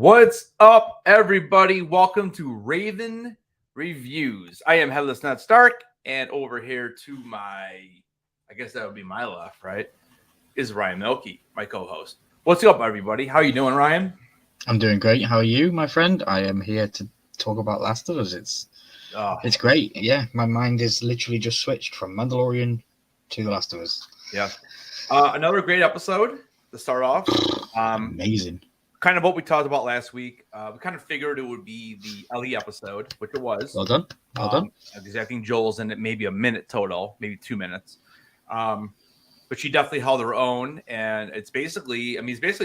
What's up, everybody? Welcome to Raven Reviews. I am Headless Ned Stark, and over here to my, I guess that would be my left, right, is Ryan Milkey, my co-host. What's up, everybody? How you doing, Ryan? I'm doing great. How are you, my friend? I am here to talk about Last of Us. It's great. Yeah, my mind is literally just switched from Mandalorian to The Last of Us. Yeah. Another great episode to start off. Amazing. Kind of what we talked about last week. We kind of figured it would be the Ellie episode, which it was. Well done. Well done. Because I think Joel's in it maybe a minute total, maybe 2 minutes. But she definitely held her own, and it's basically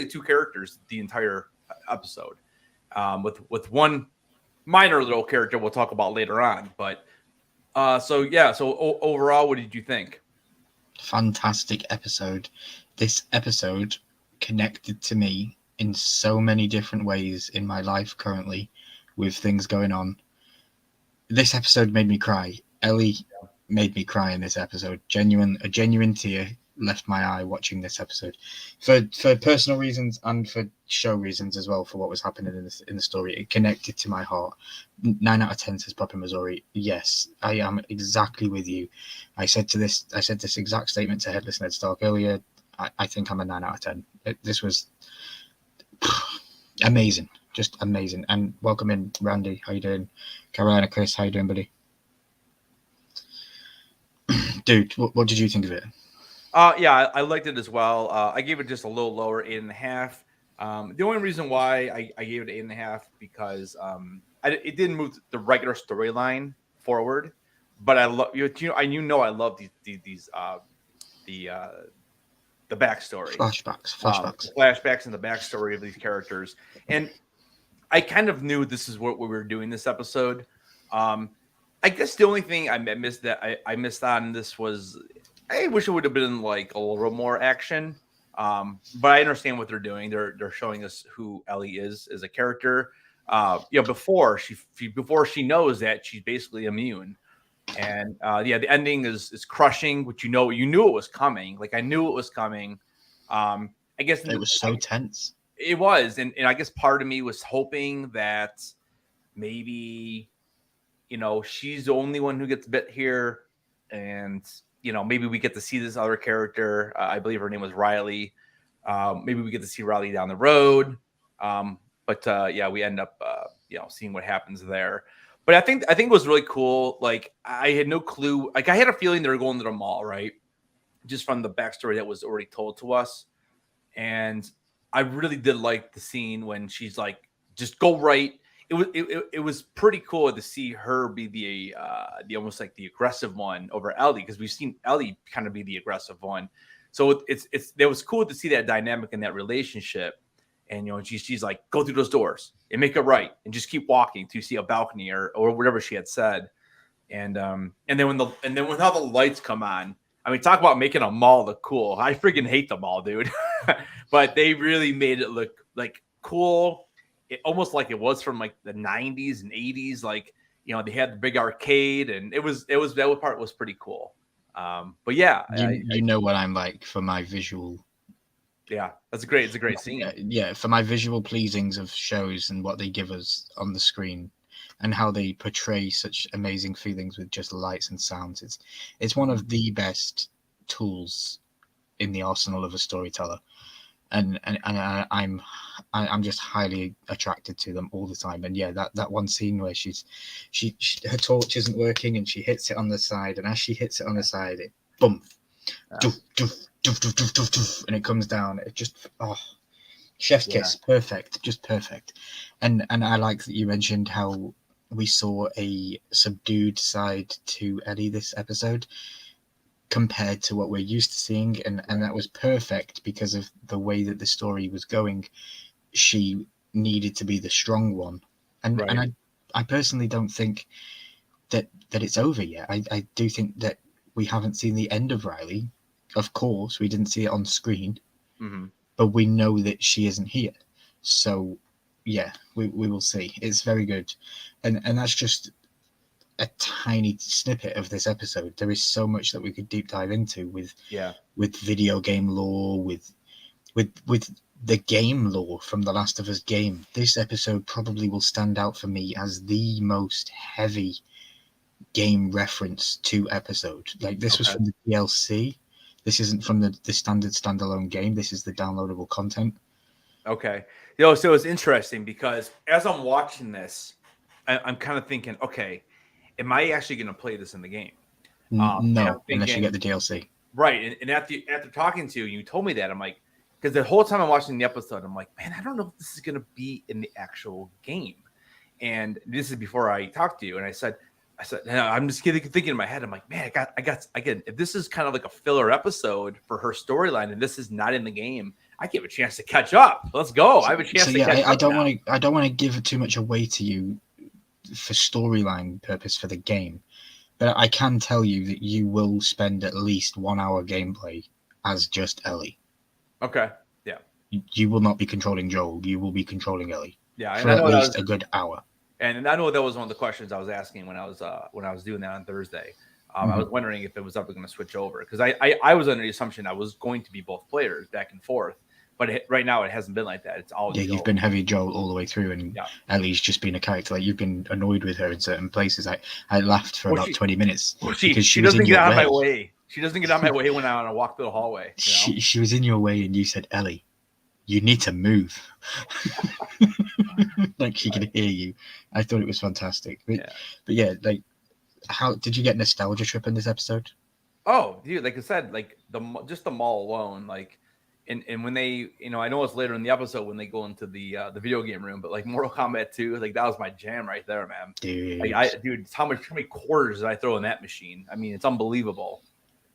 two characters the entire episode, with one minor little character we'll talk about later on. But so overall, what did you think? Fantastic episode. This episode connected to me in so many different ways in my life currently, with things going on. This episode made me cry. Ellie made me cry in this episode. A genuine tear left my eye watching this episode, for personal reasons and for show reasons as well. For what was happening in the story, it connected to my heart. 9 out of 10 says Papa Missouri. Yes, I am exactly with you. I said this exact statement to Headless Ned Stark earlier. I think I'm a 9 out of 10. This was amazing, just amazing. And welcome in, Randy. How you doing? Carolina, Chris, how you doing, buddy? Dude, what did you think of it? I liked it as well. I gave it just a little lower, 8.5. The only reason why I gave it 8.5 because it didn't move the regular storyline forward. But I love I love the backstory, flashbacks, and the backstory of these characters. And I kind of knew this is what we were doing this episode. I guess the only thing I missed on this was I wish it would have been like a little more action. But I understand what they're doing. They're showing us who Ellie is as a character. Before she knows that she's basically immune. And the ending is crushing, which you knew it was coming. Like I knew it was coming. I guess it was so tense. It was, and I guess part of me was hoping that maybe she's the only one who gets bit here, and maybe we get to see this other character. I believe her name was Riley. Maybe we get to see Riley down the road. But we end up seeing what happens there. But I think it was really cool. Like I had no clue. Like I had a feeling they were going to the mall, right? Just from the backstory that was already told to us. And I really did like the scene when she's like, just go right. It was pretty cool to see her be the almost like the aggressive one over Ellie, because we've seen Ellie kind of be the aggressive one. So it was cool to see that dynamic in that relationship. And she's like, go through those doors and make it right, and just keep walking till you see a balcony or whatever she had said. And then when all the lights come on, I mean, talk about making a mall look cool. I freaking hate the mall, dude. But they really made it look like cool. It almost like it was from like the 90s and 80s. Like they had the big arcade, and that part was pretty cool. But yeah, you know what I'm like for my visual. Yeah, it's a great scene. Yeah, for my visual pleasings of shows and what they give us on the screen, and how they portray such amazing feelings with just lights and sounds. It's one of the best tools in the arsenal of a storyteller, and I'm just highly attracted to them all the time. And yeah, that one scene where she her torch isn't working and she hits it on the side, and as she hits it on the side, it boom, doof, doof, doof, doof, doof, doof, doof, and it comes down. It just chef's kiss, perfect, just perfect. And I like that you mentioned how we saw a subdued side to Ellie this episode compared to what we're used to seeing, and that was perfect because of the way that the story was going. She needed to be the strong one, and I personally don't think that it's over yet. I do think that we haven't seen the end of Riley. Of course, we didn't see it on screen, but we know that she isn't here. So, yeah, we will see. It's very good. And that's just a tiny snippet of this episode. There is so much that we could deep dive into with video game lore, with the game lore from the Last of Us game, this episode probably will stand out for me as the most heavy game reference to episode. Like, this was from the DLC. This isn't from the standard standalone game. This is the downloadable content. Okay. You know, so it's interesting because as I'm watching this, I'm kind of thinking, okay, am I actually going to play this in the game? No, unless you get the DLC. Right. And after talking to you, you told me that. I'm like, because the whole time I'm watching the episode, I'm like, man, I don't know if this is going to be in the actual game. And this is before I talked to you. And I said, I'm just thinking in my head, I'm like, man, I got, if this is kind of like a filler episode for her storyline and this is not in the game, I give a chance to catch up. Let's go. I have a chance to catch up. I don't want to give too much away to you for storyline purpose for the game. But I can tell you that you will spend at least 1 hour gameplay as just Ellie. Okay. Yeah. You will not be controlling Joel. You will be controlling Ellie. Yeah. For at least a good hour. And I know that was one of the questions I was asking when I was doing that on Thursday. I was wondering if it was ever going to switch over because I was under the assumption I was going to be both players back and forth. But right now it hasn't been like that. It's all You've been heavy Joel all the way through, and Ellie's just been a character. Like, you've been annoyed with her in certain places. I laughed for about 20 minutes because she doesn't get out of my way. She doesn't get out of my way when I want to walk through the hallway. You know? She was in your way, and you said, "Ellie, you need to move." Like, she could hear you. I thought it was fantastic. But yeah, like, how did you get nostalgia trip in this episode? Oh, dude, like I said, like just the mall alone, like. And when they, I know it's later in the episode when they go into the video game room, but like Mortal Kombat 2, like that was my jam right there, man. Dude, like how many quarters did I throw in that machine? I mean, it's unbelievable.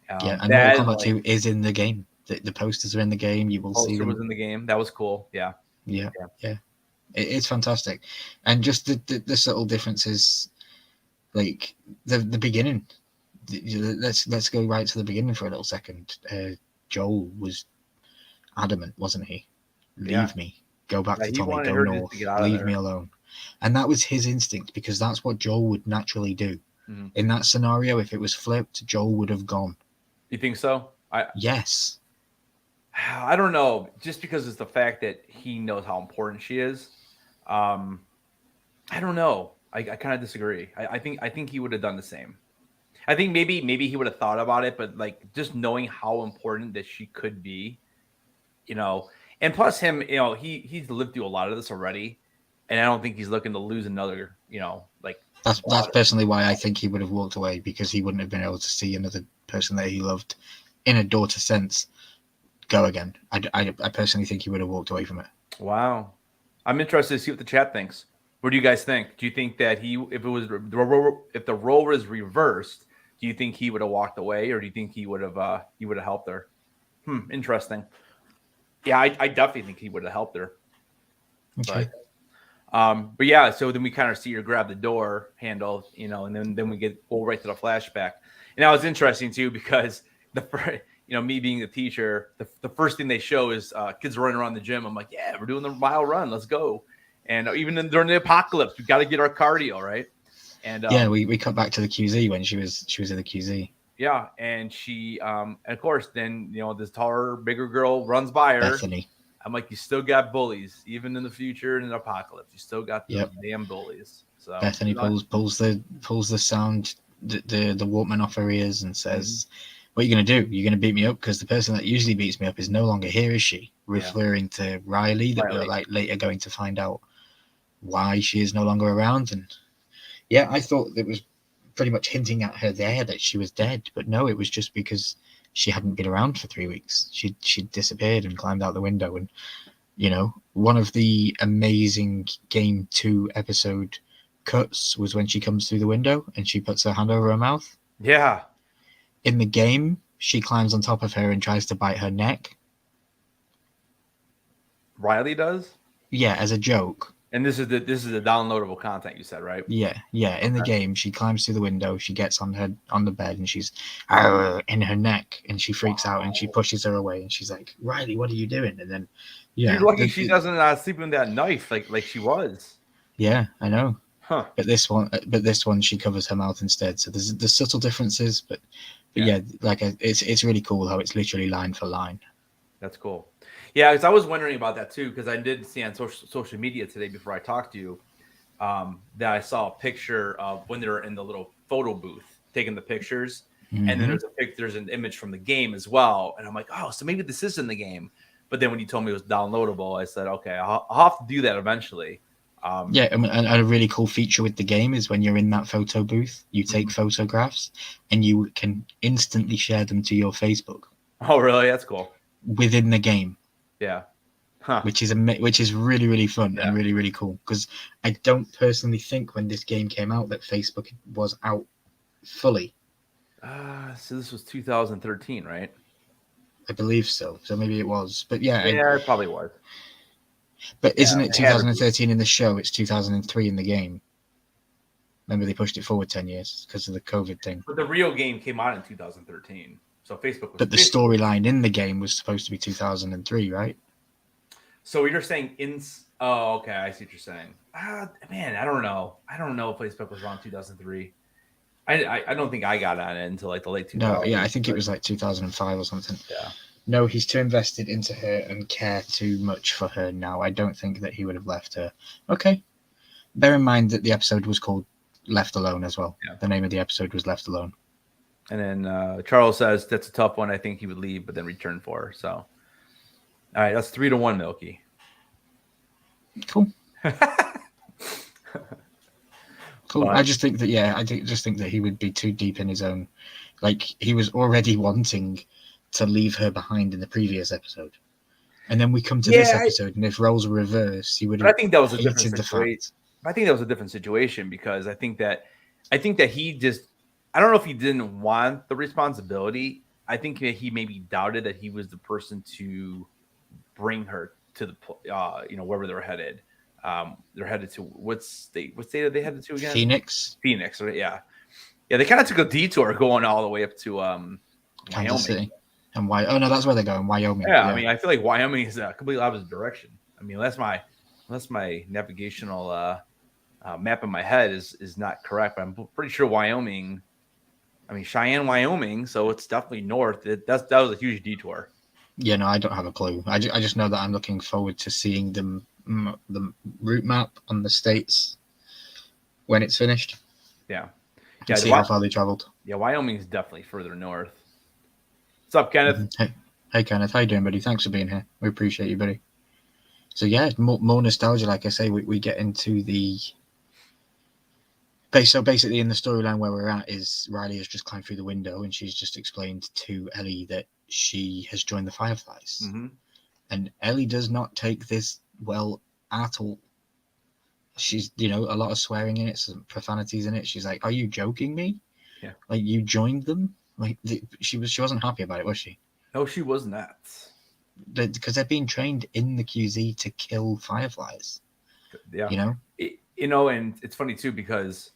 And Mortal Kombat 2 is in the game. The posters are in the game. You will see them. Was in the game. That was cool. Yeah. It's fantastic, and just the subtle differences, like the beginning. Let's go right to the beginning for a little second. Joel was adamant, wasn't he? Leave me. Go back to Tommy. Go north. Leave me alone. And that was his instinct because that's what Joel would naturally do. Mm-hmm. In that scenario, if it was flipped, Joel would have gone. You think so? Yes. I don't know. Just because it's the fact that he knows how important she is. I don't know. I kind of disagree. I think he would have done the same. I think maybe he would have thought about it, but like just knowing how important that she could be. And plus him, he's lived through a lot of this already, and I don't think he's looking to lose another, like that's personally why I think he would have walked away, because he wouldn't have been able to see another person that he loved in a daughter sense go again. I personally think he would have walked away from it. Wow. I'm interested to see what the chat thinks. What do you guys think? Do you think that if the role was reversed, do you think he would have walked away, or do you think he would have helped her? Interesting. Yeah, I definitely think he would have helped her. Okay. But yeah, so then we kind of see her grab the door handle, and then we go right to the flashback. And that was interesting too, because me being the teacher, the first thing they show is kids running around the gym. I'm like, yeah, we're doing the mile run. Let's go. And even during the apocalypse, we got to get our cardio, right? And we cut back to the QZ when she was in the QZ. Yeah, and she, and of course, then this taller, bigger girl runs by her. Bethany. I'm like, you still got bullies, even in the future in an apocalypse. You still got the damn bullies. So Bethany pulls the sound, the Walkman off her ears, and says, "What are you going to do? You're going to beat me up? Because the person that usually beats me up is no longer here, is she?" Referring to Riley, that we're like later going to find out why she is no longer around. And yeah, I thought it was pretty much hinting at her there that she was dead, but no, it was just because she hadn't been around for 3 weeks. She disappeared and climbed out the window. And one of the amazing Game 2 episode cuts was when she comes through the window and she puts her hand over her mouth. Yeah. In the game, she climbs on top of her and tries to bite her neck. Riley does? Yeah, as a joke. And this is the downloadable content, you said, right? Yeah. In the game, she climbs through the window, she gets on the bed, and she's in her neck, and she freaks out, and she pushes her away, and she's like, "Riley, what are you doing?" And then, you're lucky she doesn't sleep with that knife like she was. Yeah, I know. Huh. But this one, she covers her mouth instead. So there's subtle differences, but yeah, like it's really cool how it's literally line for line. That's cool. Yeah, because I was wondering about that too, because I did see on social media today before I talked to you that I saw a picture of when they're in the little photo booth taking the pictures, and then there's an image from the game as well, and I'm like, oh, so maybe this is in the game. But then when you told me it was downloadable, I said, okay, I'll have to do that eventually. Yeah, and a really cool feature with the game is when you're in that photo booth, you take photographs, and you can instantly share them to your Facebook. Oh, really? That's cool. Within the game. Yeah. Huh. Which is really, really fun and really, really cool. Because I don't personally think when this game came out that Facebook was out fully. So this was 2013, right? I believe so. So maybe it was. But yeah. Yeah, it probably was. But isn't it 2013 in the show? It's 2003 in the game. Remember, they pushed it forward 10 years because of the COVID thing. But the real game came out in 2013. So Facebook was... But the storyline in the game was supposed to be 2003, right? So you're saying Oh, okay. I see what you're saying. Man, I don't know. I don't know if Facebook was around 2003. I don't think I got on it until like the late 2000s. No, yeah, I think it was like 2005 or something. Yeah. No, he's too invested into her and care too much for her now. I don't think that he would have left her. Okay. Bear in mind that the episode was called Left Alone as well. Yeah. The name of the episode was Left Alone. And then Charles says that's a tough one. I think he would leave, but then return for her. So, all right, that's 3-1, Milky. Cool. Cool. I just think that just think that he would be too deep in his own. Like, he was already wanting to leave her behind in the previous episode, and then we come to this episode, and if roles were reversed, he would have. I think that was a different situation. I think that was a different situation because I think that he just. I don't know if he didn't want the responsibility. I think that he maybe doubted that he was the person to bring her to the wherever they're headed. They're headed to what state are they headed to again? Phoenix, right? Yeah. They kind of took a detour going all the way up to Wyoming. City. And oh no, that's where they're going, Wyoming. Yeah, I mean, I feel like Wyoming is a completely opposite direction. I mean, unless my navigational map in my head is not correct, but I'm pretty sure Wyoming. I mean, Cheyenne, Wyoming, so it's definitely north. That was a huge detour. Yeah, no, I don't have a clue. I just know that I'm looking forward to seeing the route map on the states when it's finished. Yeah. See how far they traveled. Yeah, Wyoming is definitely further north. What's up, Kenneth? Hey, Kenneth. How you doing, buddy? Thanks for being here. We appreciate you, buddy. So, yeah, more nostalgia. Like I say, we get into the... So basically in the storyline where we're at is Riley has just climbed through the window and she's just explained to Ellie that she has joined the Fireflies. Mm-hmm. And Ellie does not take this well at all. She's, a lot of swearing in it, some profanities in it. She's like, "Are you joking me? Yeah. Like, you joined them?" Like, she wasn't happy about it, was she? No, she was not. Because they're being trained in the QZ to kill Fireflies. Yeah. And it's funny too because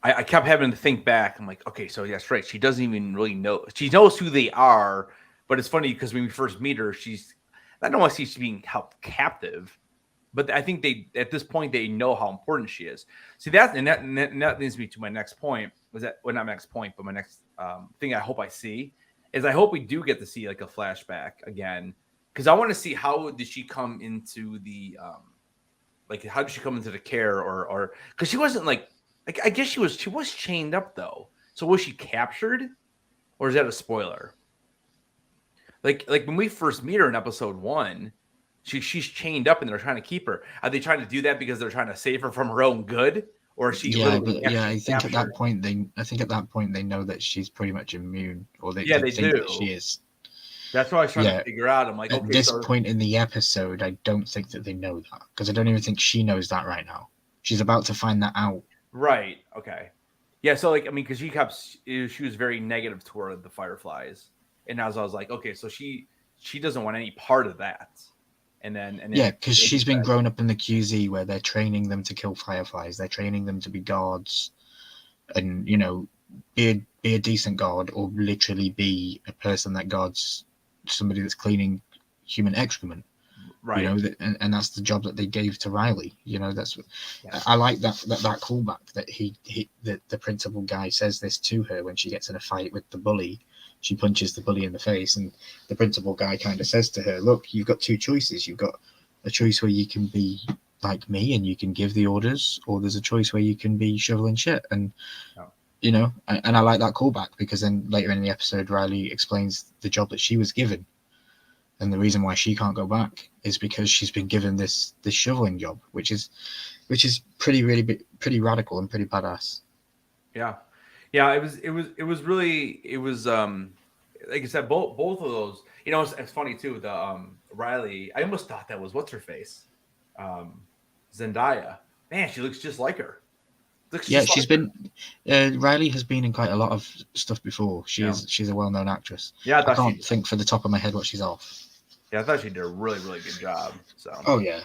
I kept having to think back. I'm like, okay, so that's right. She doesn't even really know. She knows who they are, but it's funny because when we first meet her, I don't want to say she's being held captive, but I think at this point they know how important she is. See that leads me to my next point. Not my next point, but my next thing I hope I see is I hope we do get to see like a flashback again because I want to see how did she come into the how did she come into the care or because she wasn't like. I guess she was chained up though. So was she captured, or is that a spoiler? Like when we first meet her in episode 1, she's chained up and they're trying to keep her. Are they trying to do that because they're trying to save her from her own good, or is she? I think captured? At that point they know that she's pretty much immune, or they think do. That she is. That's what I was trying to figure out. I'm like, at this point in the episode, I don't think that they know that because I don't even think she knows that right now. She's about to find that out. Right. Okay. Yeah. So because she was very negative toward the Fireflies, and as I was like, okay, so she doesn't want any part of that. And then because she's been grown up in the QZ where they're training them to kill Fireflies. They're training them to be guards, and be a decent guard, or literally be a person that guards somebody that's cleaning human excrement. Right. And that's the job that they gave to Riley. That's what I like that callback that the principal guy says this to her when she gets in a fight with the bully, she punches the bully in the face, and the principal guy kind of says to her, look, you've got two choices. You've got a choice where you can be like me and you can give the orders, or there's a choice where you can be shoveling shit. And you know, and I like that callback, because then later in the episode Riley explains the job that she was given, and the reason why she can't go back is because she's been given this shoveling job, which is pretty radical and pretty badass. Yeah, it was really like I said, both of those. You know, it's funny too. The Riley, I almost thought that was what's her face, Zendaya. Man, she looks just like her. She's been Riley has been in quite a lot of stuff before. She's a well-known actress. Yeah, I can't think for the top of my head what she's off. Yeah, I thought she did a really good job. So. Oh yeah.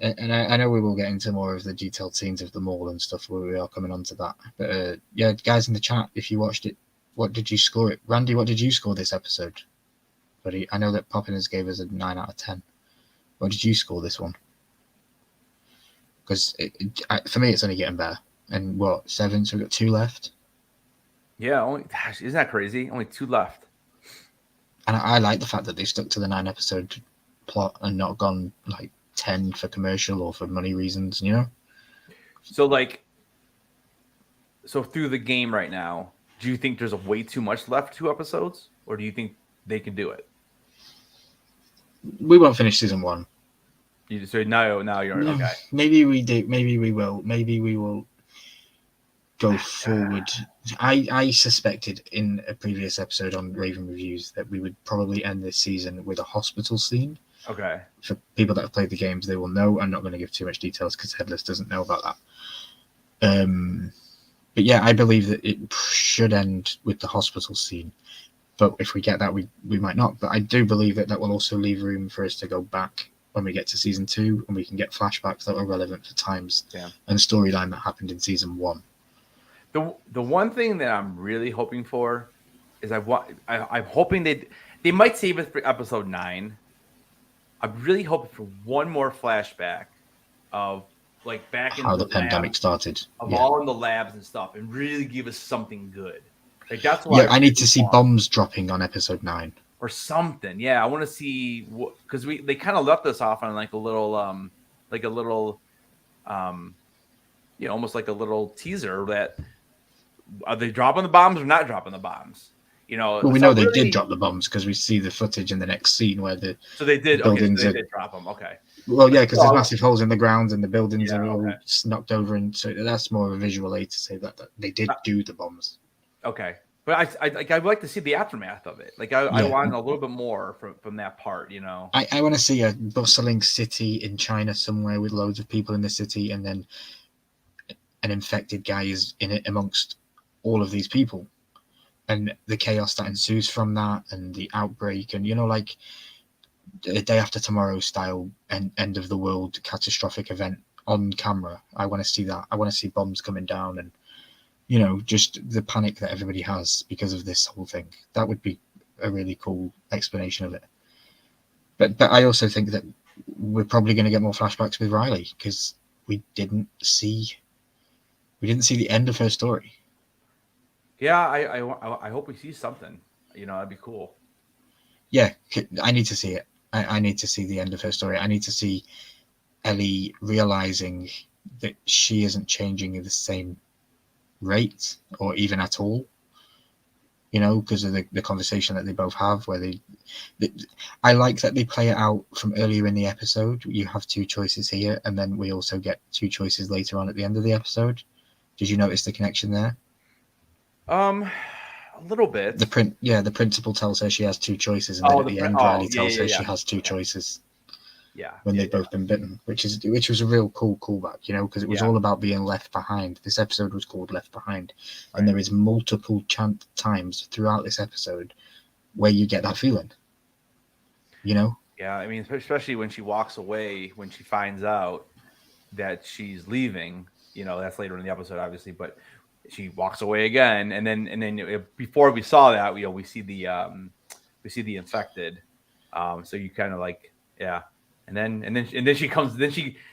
And I know we will get into more of the detailed scenes of the mall and stuff where we are coming on to that. But yeah, guys in the chat, if you watched it, what did you score it? Randy, what did you score this episode? Buddy, I know that Poppiners gave us a 9 out of 10. What did you score this one? Because for me, it's only getting better. And what, 7? So we've got 2 left. Yeah, isn't that crazy? Only 2 left. And I like the fact that they stuck to the 9 episode plot and not gone like 10 for commercial or for money reasons, you know? So through the game right now, do you think there's a way too much left, 2 episodes? Or do you think they can do it? We won't finish season 1. So now you're okay. Maybe we do. Maybe we will. Maybe we will go forward. I suspected in a previous episode on Raven Reviews that we would probably end this season with a hospital scene. Okay. For people that have played the games, they will know. I'm not going to give too much details because Headless doesn't know about that. But yeah, I believe that it should end with the hospital scene. But if we get that, we might not. But I do believe that will also leave room for us to go back when we get to season 2, and we can get flashbacks that are relevant for times and storyline that happened in season 1. The one thing that I'm really hoping for is I'm hoping they might save it for episode 9. I'm really hoping for one more flashback of like back in how the pandemic started, all in the labs and stuff, and really give us something good. Like that's why. Yeah, I need to see bombs dropping on episode 9 or something. Yeah, I want to see because they kind of left us off on like a little almost like a little teaser that are they dropping the bombs or not dropping the bombs? You know, well, we know they did drop the bombs because we see the footage in the next scene where the they did. Buildings they did drop them. Okay. Well, yeah, because there's massive holes in the ground and the buildings are all knocked over, and so that's more of a visual aid to say that they did do the bombs. Okay, but I'd like to see the aftermath of it. Like I want a little bit more from that part. You know, I want to see a bustling city in China somewhere with loads of people in the city, and then an infected guy is in it amongst all of these people, and the chaos that ensues from that, and the outbreak, and like a Day After Tomorrow style end of the world catastrophic event on camera. I want to see that. I want to see bombs coming down, and just the panic that everybody has because of this whole thing. That would be a really cool explanation of it. But I also think that we're probably going to get more flashbacks with Riley, because we didn't see the end of her story. Yeah, I hope we see something. That'd be cool. Yeah, I need to see it. I need to see the end of her story. I need to see Ellie realizing that she isn't changing at the same rate or even at all, because of the conversation that they both have, where I like that they play it out from earlier in the episode. You have 2 choices here, and then we also get 2 choices later on at the end of the episode. Did you notice the connection there? A little bit. The principal tells her she has 2 choices, and then at the end, Riley tells her she has 2 choices. Yeah. When they've both been bitten, which was a real cool callback, because it was all about being left behind. This episode was called Left Behind, and there is multiple times throughout this episode where you get that feeling. Yeah, I mean, especially when she walks away, when she finds out that she's leaving. That's later in the episode, obviously, but she walks away again, and then before we saw that, we see the infected. So you kind of like, yeah, and then she comes,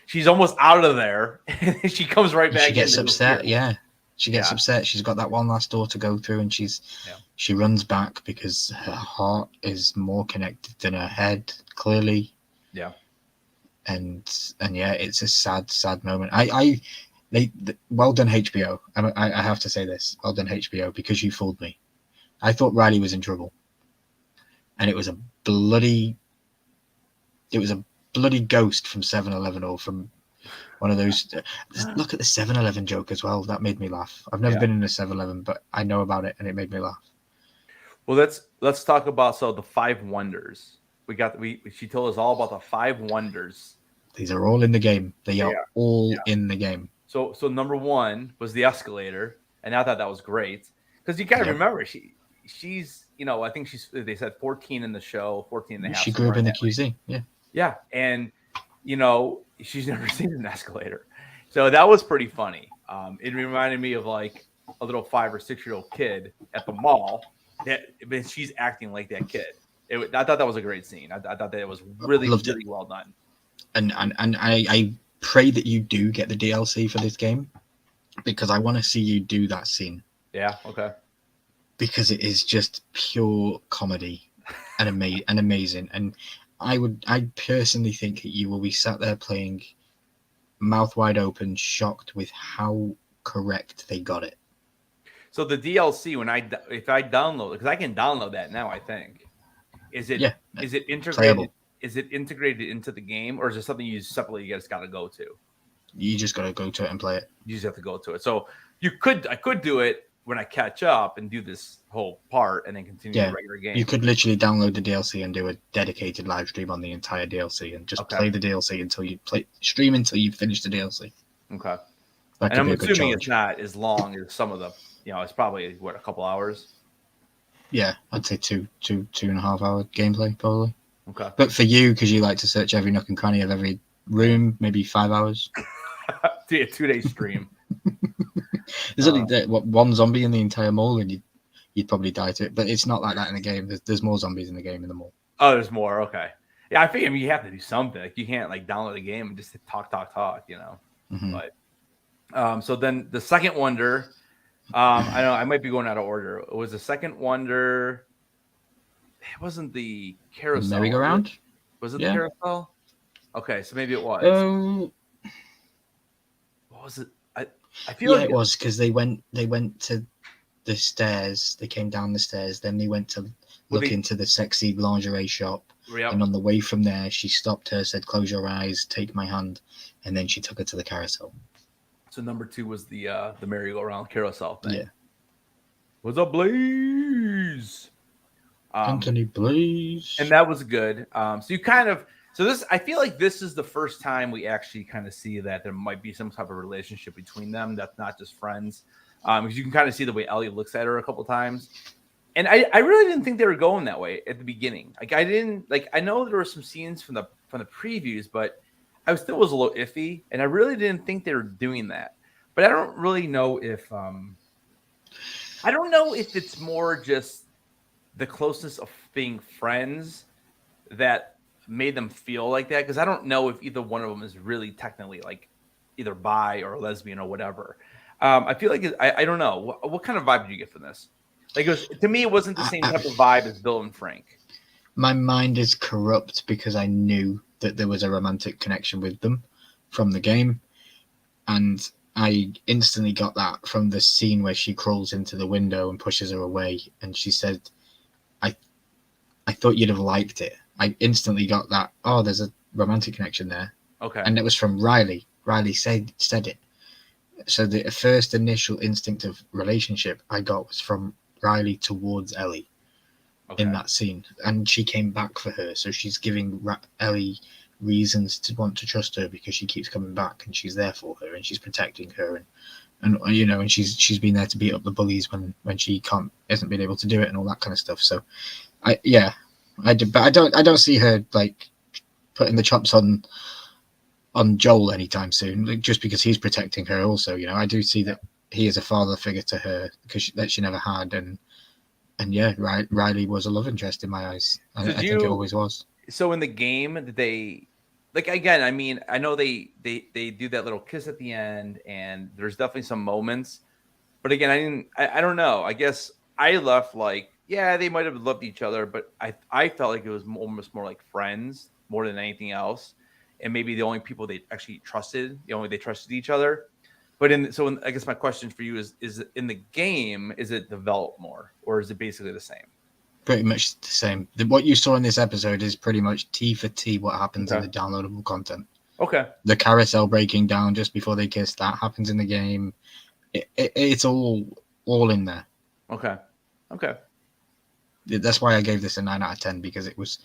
she's almost out of there, and she comes right back. She gets upset, yeah. She gets upset. She's got that one last door to go through, and she runs back because her heart is more connected than her head, clearly. Yeah. And yeah, it's a sad moment. Well done HBO. I have to say this. Well done HBO, because you fooled me. I thought Riley was in trouble, and it was a bloody ghost from 7-Eleven or from one of those. Look at the 7-Eleven joke as well. That made me laugh. I've never been in a 7-Eleven, but I know about it, and it made me laugh. Well, let's talk about the 5 wonders. She told us all about the 5 wonders. These are all in the game. They are all in the game. So number 1 was the escalator, and I thought that was great because you got to remember she's I think they said 14 in the show, 14 and a half. She grew up in the QZ. Yeah, and she's never seen an escalator, so that was pretty funny. It reminded me of like a little 5 or 6-year-old kid at the mall but she's acting like that kid. I thought that was a great scene. I thought that it was really well done. And I pray that you do get the DLC for this game, because I want to see you do that scene. Yeah. Okay. Because it is just pure comedy and amazing. And I personally think that you will be sat there playing, mouth wide open, shocked with how correct they got it. So the DLC, if I download it, because I can download that now, I think, is it integrated? Playable. Is it integrated into the game, or is it something you just got to go to? You just got to go to it and play it. You just have to go to it. So I could do it when I catch up and do this whole part and then continue the regular game. You could literally download the DLC and do a dedicated live stream on the entire DLC and just play the DLC until you stream until you finish the DLC. Okay. And I'm assuming it's not as long as some of the, it's probably a couple hours. Yeah, I'd say 2.5 hour gameplay probably. Okay. But for you, because you like to search every nook and cranny of every room, maybe 5 hours. A 2-day stream. There's only one zombie in the entire mall, and you'd probably die to it. But it's not like that in the game. There's more zombies in the game in the mall. Oh, there's more. Okay. Yeah, I think you have to do something. Like you can't download a game and just talk. Mm-hmm. But so then the second wonder, I know I might be going out of order. It was the second wonder. It wasn't the carousel. Merry-go-round? Was it the carousel? Okay, so maybe it was. What was it? I feel like it was, because they went to the stairs. They came down the stairs. Then they went to look into the sexy lingerie shop. Yep. And on the way from there, she stopped her, said, "Close your eyes, take my hand," and then she took her to the carousel. So number 2 was the merry-go-round carousel thing. Yeah. What's up, Blaze? Anthony Blaze. And that was good. I feel like this is the first time we actually kind of see that there might be some type of relationship between them. That's not just friends. Because you can kind of see the way Ellie looks at her a couple times. And I really didn't think they were going that way at the beginning. I know there were some scenes from the previews, but I was a little iffy, and I really didn't think they were doing that. But I don't really know if it's more just the closeness of being friends that made them feel like that, because I don't know if either one of them is really technically either bi or lesbian or whatever. I feel like I don't know what kind of vibe did you get from this? To me, it wasn't the same type of vibe as Bill and Frank. My mind is corrupt because I knew that there was a romantic connection with them from the game, and I instantly got that from the scene where she crawls into the window and pushes her away, and she said, I thought you'd have liked it. I instantly got that, there's a romantic connection there. Okay. And it was from Riley. Riley said it. So the first initial instinct of relationship I got was from Riley towards Ellie in that scene. And she came back for her. So she's giving Ellie reasons to want to trust her because she keeps coming back and she's there for her and she's protecting her. And she's been there to beat up the bullies when she isn't been able to do it and all that kind of stuff. So I did, but I don't see her putting the chops on Joel anytime soon, just because he's protecting her. Also, I do see that he is a father figure to her because she never had, and Riley was a love interest in my eyes. I think it always was. So in the game, did they again? I mean, I know they do that little kiss at the end, and there's definitely some moments. But again, I don't know. I guess I left like, yeah, they might have loved each other, but I felt like it was almost more like friends more than anything else. And maybe the only people they actually trusted, they trusted each other. But I guess my question for you is in the game, is it developed more or is it basically the same? Pretty much the same. What you saw in this episode is pretty much T for T what happens in Okay. the downloadable content. Okay. The carousel breaking down just before they kiss, that happens in the game. It's all in there. Okay. That's why I gave this a 9 out of 10, because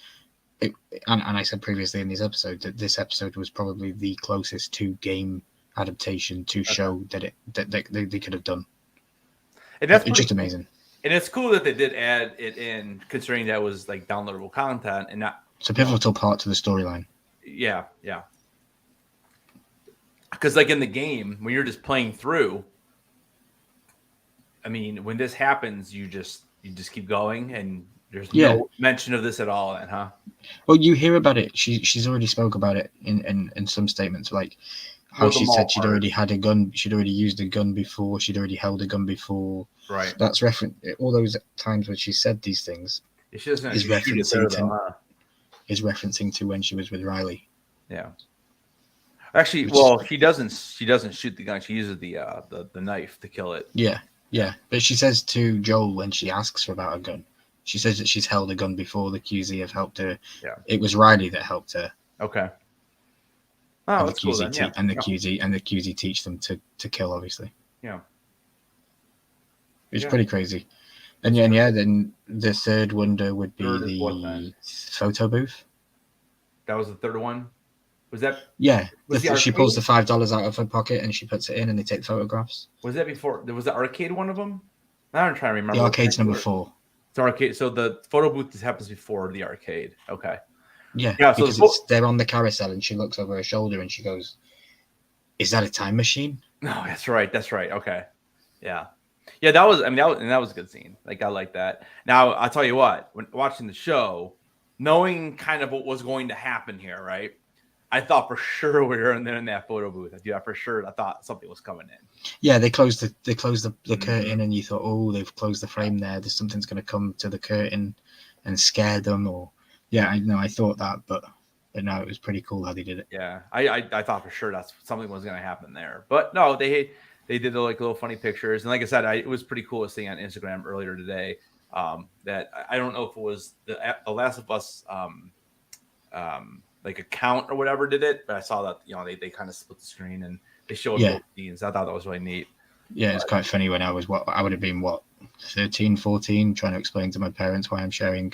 and I said previously in this episode that this episode was probably the closest to game adaptation to show that they could have done. And that's just amazing. And it's cool that they did add it in, considering that was like downloadable content and not. It's a pivotal part to the storyline. Yeah. Because like in the game, when you're just playing through, I mean, when this happens, you just keep going, and there's no mention of this at all, then, huh? Well, you hear about it. She's already spoke about it in some statements, like how she said she'd already had a gun, she'd already used a gun before, she'd already held a gun before. Right. That's all those times when she said these things is referencing to when she was with Riley. Yeah. Actually, she doesn't shoot the gun. She uses the knife to kill it. Yeah. But she says to Joel when she asks her about a gun, she says that she's held a gun before. The QZ have helped her. Yeah. It was Riley that helped her. Okay. Oh, that's cool then. Yeah. And the QZ teach them to kill, obviously. Yeah. It's pretty crazy. And then the third wonder would be the photo booth. That was the third one? Was that? Yeah. She pulls the $5 out of her pocket and she puts it in and they take photographs. Was that before? There was the arcade one of them? Now I'm trying to remember. The arcade's number 4. It's arcade. So the photo booth happens before the arcade. Okay. Yeah, so because they're on the carousel and she looks over her shoulder and she goes, "Is that a time machine?" No, that's right. Okay. Yeah. That was a good scene. Like, I like that. Now, I'll tell you what, when watching the show, knowing kind of what was going to happen here, right? I thought for sure we were in that photo booth. For sure. I thought something was coming in. Yeah, they closed the curtain, and you thought, oh, they've closed the frame there. There's something's going to come to the curtain and scare them, or I thought that, but no, it was pretty cool how they did it. Yeah, I thought for sure that's something was going to happen there, but no, they did like little funny pictures, and like I said, it was pretty cool to see on Instagram earlier today. That I don't know if it was the Last of Us like account or whatever did it, but I saw that they kind of split the screen and they showed both scenes. I thought that was really neat. Yeah, it's quite funny when I would have been 13, 14, trying to explain to my parents why I'm sharing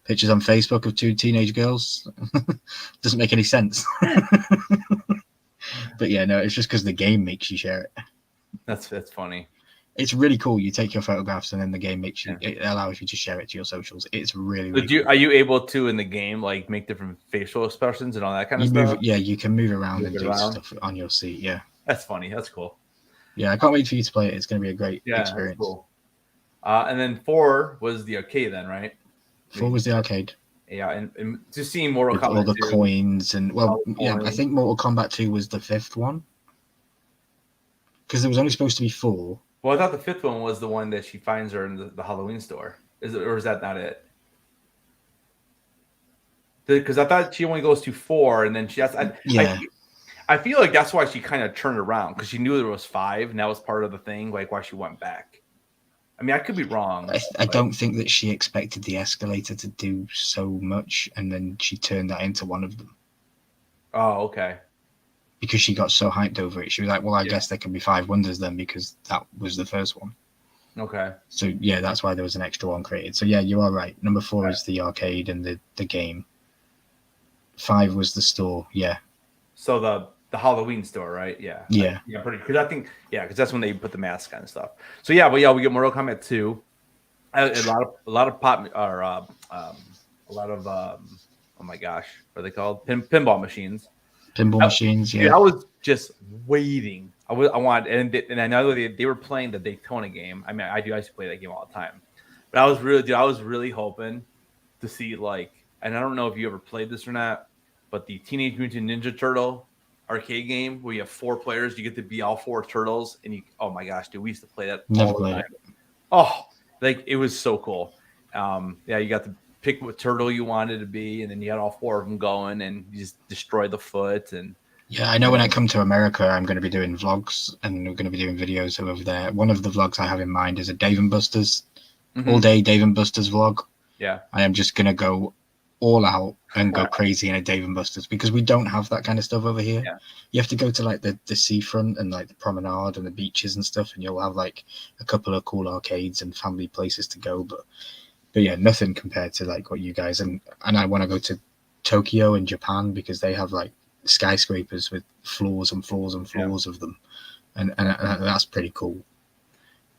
pictures on Facebook of 2 teenage girls. Doesn't make any sense. But yeah, no, it's just because the game makes you share it. That's funny. It's really cool. You take your photographs and then the game it allows you to share it to your socials. It's really cool. Are you able to in the game like make different facial expressions and all that kind of stuff? Yeah, you can move around and do stuff on your seat. Yeah, that's funny. That's cool. Yeah, I can't wait for you to play it. It's going to be a great experience. Cool. And then 4 was the arcade, then, right? 4 was the arcade. Yeah, and to see Mortal Kombat all the coins and I think Mortal Kombat 2 was the 5th one because there was only supposed to be 4. Well, I thought the 5th one was the one that she finds her in the Halloween store. Is that not it? Because I thought she only goes to 4, and then she has. I feel like that's why she kind of turned around, because she knew there was 5, and that was part of the thing, like why she went back. I mean, I could be wrong. I don't think that she expected the escalator to do so much, and then she turned that into one of them. Oh, okay. Because she got so hyped over it. She was like, well, I guess there can be 5 wonders then, because that was the first one. Okay. So, yeah, that's why there was an extra one created. So, yeah, you are right. Number 4 is the arcade and the game. 5 was the store, yeah. So the Halloween store, right? Yeah. Yeah. Yeah, pretty. Because I think, because that's when they put the mask on and stuff. So, yeah, we get Mortal Kombat 2. A lot of pop, or a lot of, oh my gosh, what are they called? Pinball machines. Pinball machines, yeah. I was just waiting. I wanted, and I know they were playing the Daytona game. I mean, I used to play that game all the time. But I was really hoping to see, like, and I don't know if you ever played this or not, but the Teenage Mutant Ninja Turtle arcade game where you have 4 players. You get to be all 4 turtles, and you. Oh my gosh, dude, we used to play that. Never all the played time. it. Oh, like it was so cool. Yeah, you got to pick what turtle you wanted to be, and then you had all 4 of them going, and you just destroy the foot. And yeah, I know when I come to America, I'm going to be doing vlogs, and we're going to be doing videos over there. One of the vlogs I have in mind is a Dave and Buster's all day Dave and Buster's vlog. Yeah, I am just going to go all out and go crazy in a Dave and Buster's because we don't have that kind of stuff over here. Yeah. You have to go to like the seafront and like the promenade and the beaches and stuff, and you'll have like a couple of cool arcades and family places to go. But yeah, nothing compared to like what you guys and I want to go to Tokyo in Japan because they have like skyscrapers with floors and floors and floors of them, and that's pretty cool.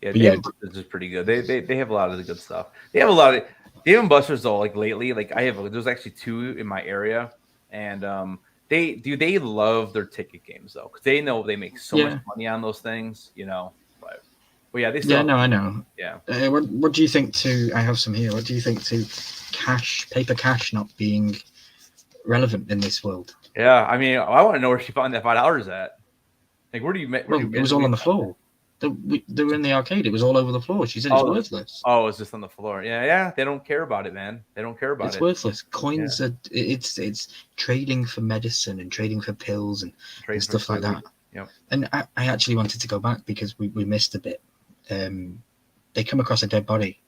Yeah, Dave and Buster's is pretty good. They have a lot of the good stuff. They have a lot of Dave and Buster's though. Like lately, like there's actually 2 in my area, and they love their ticket games though because they know they make so much money on those things, you know. But yeah, they still. Yeah, no, I know. Yeah. What do you think to? I have some here. What do you think to paper cash not being relevant in this world? Yeah, I mean, I want to know where she found that $5 at. Like, where do you? It was all on the floor. They were in the arcade. It was all over the floor. She said it's worthless. Oh, it's just on the floor. Yeah. They don't care about it, man. They don't care about it. It's worthless. Coins are. It's trading for medicine and trading for pills and stuff like that. Yep. And I actually wanted to go back because we missed a bit. They come across a dead body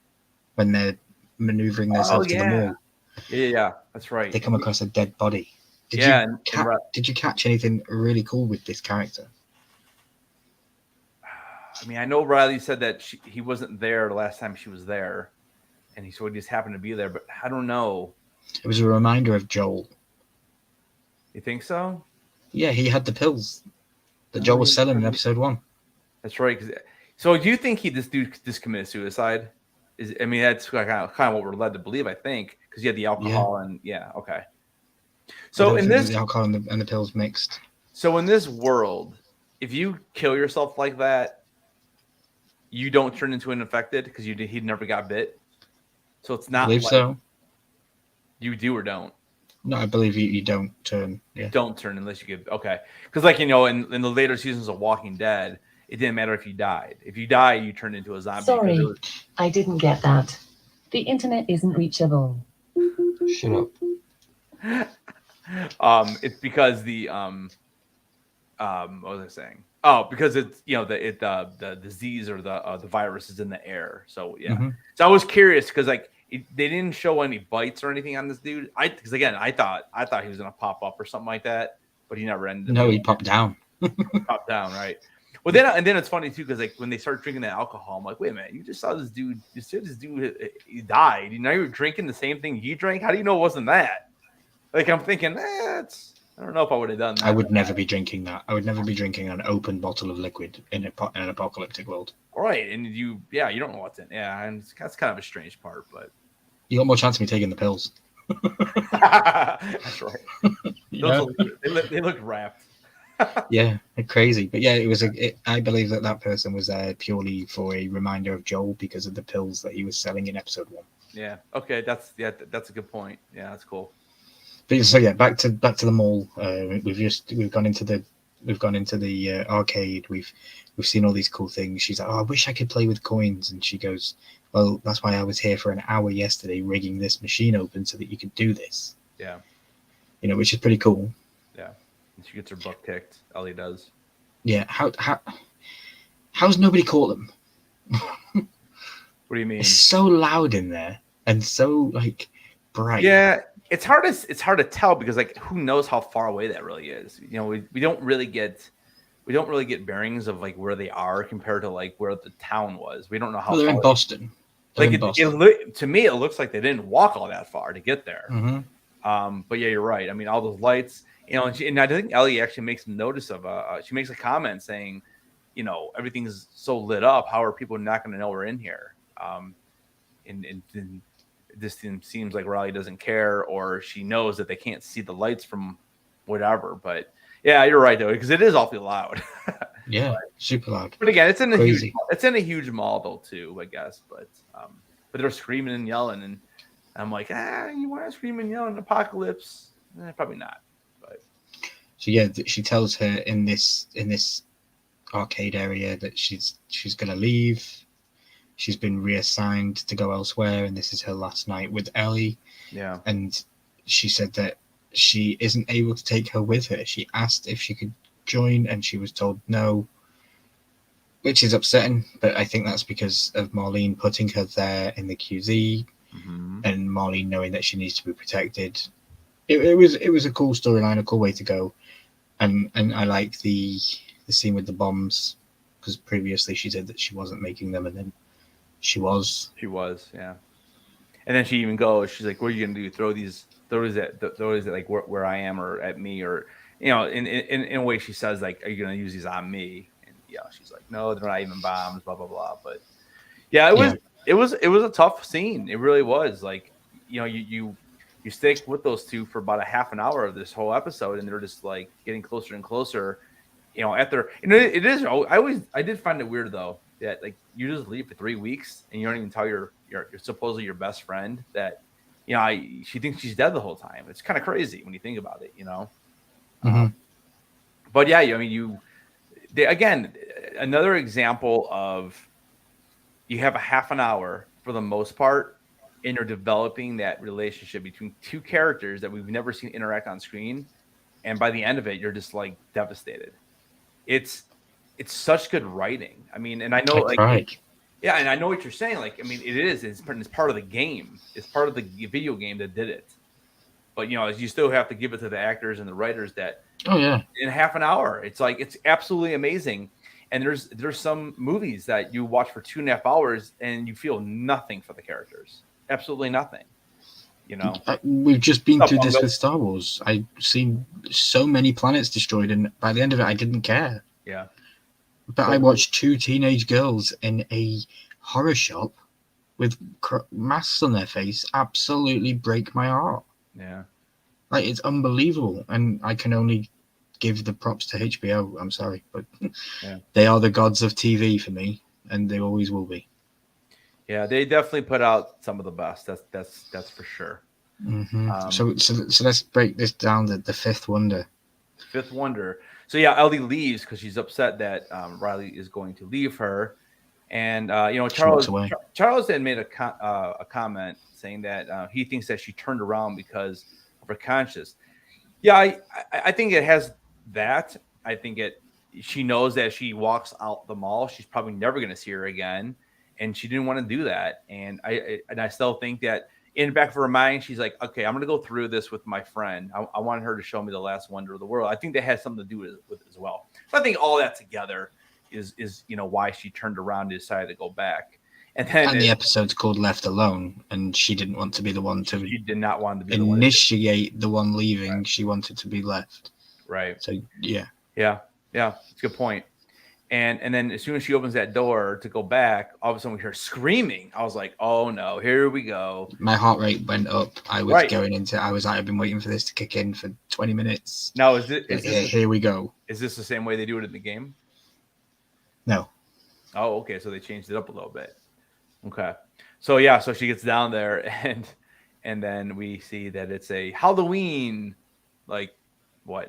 when they're maneuvering themselves to the mall. Yeah, that's right. They come across a dead body. Did you catch anything really cool with this character? I mean, I know Riley said that he wasn't there the last time she was there, and he just happened to be there, but I don't know. It was a reminder of Joel. You think so? Yeah, he had the pills that Joel was selling in episode 1. That's right. So do you think this dude just committed suicide? I mean, that's kind of what we're led to believe, I think, because he had the alcohol and okay. So in this, the alcohol and the pills mixed. So in this world, if you kill yourself like that, you don't turn into an infected because he never got bit. So it's not. I believe so. You do or don't. No, I believe you don't turn. Yeah. You don't turn unless you get because like in the later seasons of Walking Dead, it didn't matter if you died. If you die, you turn into a zombie. Sorry, I didn't get that. The internet isn't reachable. Shut up. It's because the what was I saying? Oh, because it's the disease or the virus is in the air. So yeah. Mm-hmm. So I was curious because like they didn't show any bites or anything on this dude. Because again, I thought he was gonna pop up or something like that, but he never ended. No, he popped down. Popped down, right? Well, then it's funny too because like when they start drinking that alcohol, I'm like, wait a minute, you just saw this dude. You said this dude he died. Now you're drinking the same thing he drank. How do you know it wasn't that? Like I'm thinking, I don't know if I would have done that. I would never be drinking that. I would never be drinking an open bottle of liquid in an apocalyptic world. All right, and you don't know what's in. Yeah, and that's kind of a strange part, but you got more chance of me taking the pills. That's right. They look wrapped. Yeah, crazy. But yeah, I believe that person was there purely for a reminder of Joel because of the pills that he was selling in episode 1. Yeah. Okay. That's a good point. Yeah, that's cool. But so yeah, back to the mall. We've gone into the arcade. We've seen all these cool things. She's like, oh, I wish I could play with coins. And she goes, well, that's why I was here for an hour yesterday rigging this machine open so that you could do this. Yeah. Which is pretty cool. Yeah. And she gets her butt kicked. Ellie does. Yeah. How's nobody caught them? What do you mean? It's so loud in there and so like bright. Yeah. It's hard to tell because like who knows how far away that really is. We don't really get bearings of like where they are compared to like where the town was. We don't know how. Well, they're in Boston. To me, it looks like they didn't walk all that far to get there. Mm-hmm. But yeah, you're right. I mean, all those lights, and I think Ellie actually makes notice of. She makes a comment saying, everything's so lit up. How are people not going to know we're in here? And this seems like Riley doesn't care, or she knows that they can't see the lights from whatever. But yeah, you're right though, because it is awfully loud. Yeah, super loud. But again, it's in a huge mall though too, I guess. But they're screaming and yelling, and I'm like, you want to scream and yell in Apocalypse? Probably not. But So yeah, she tells her in this arcade area that she's gonna leave. She's been reassigned to go elsewhere, and this is her last night with Ellie. Yeah. And she said that she isn't able to take her with her. She asked if she could join, and she was told no, which is upsetting. But I think that's because of Marlene putting her there in the QZ, and Marlene knowing that she needs to be protected. It was a cool storyline, a cool way to go, and I like the scene with the bombs, because previously she said that she wasn't making them, and then she was. She was, yeah. And then she even goes, she's like, "What are you gonna do? Throw these at like where I am, or at me, or in a way she says like, are you gonna use these on me?" And yeah, she's like, "No, they're not even bombs." Blah blah blah. But yeah, it was a tough scene. It really was. Like, you stick with those two for about a half an hour of this whole episode, and they're just like getting closer and closer. After it is. I did find it weird though that like you just leave for 3 weeks and you don't even tell your supposedly your best friend that she thinks she's dead the whole time. It's kind of crazy when you think about it, But yeah, again, another example of you have a half an hour for the most part, and you're developing that relationship between two characters that we've never seen interact on screen, and by the end of it, you're just like devastated. It's such good writing. I mean, and I know yeah, and I know what you're saying. Like, I mean, it's part of the game. It's part of the video game that did it. But you still have to give it to the actors and the writers that. Oh yeah. In half an hour, it's absolutely amazing. And there's some movies that you watch for 2.5 hours and you feel nothing for the characters. Absolutely nothing. We've just been through this with Star Wars. I've seen so many planets destroyed, and by the end of it, I didn't care. Yeah. But I watched 2 teenage girls in a horror shop with masks on their face absolutely break my heart. Yeah. Like, it's unbelievable. And I can only give the props to HBO. I'm sorry, but they are the gods of TV for me, and they always will be. Yeah, they definitely put out some of the best. That's for sure. Mm-hmm. So let's break this down. The fifth wonder. Fifth wonder. So yeah, Ellie leaves because she's upset that Riley is going to leave her, and Charles had made a comment saying that he thinks that she turned around because of her conscience. Yeah, I think it has that. I think she knows that she walks out the mall, she's probably never going to see her again, and she didn't want to do that. And I still think that in the back of her mind, she's like, okay, I'm going to go through this with my friend. I want her to show me the last wonder of the world. I think that has something to do with it as well. So I think all that together is why she turned around and decided to go back. And the episode's called Left Alone, and she didn't want to be the one to. She did not want to be initiate the one leaving. Right. She wanted to be left. Right. So yeah. It's a good point. And then as soon as she opens that door to go back, all of a sudden we hear screaming. I was like, oh no, here we go. My heart rate went up. I was I've been waiting for this to kick in for 20 minutes. Now here we go. Is this the same way they do it in the game? No. Oh, okay. So they changed it up a little bit. Okay. So yeah, so she gets down there and then we see that it's a Halloween,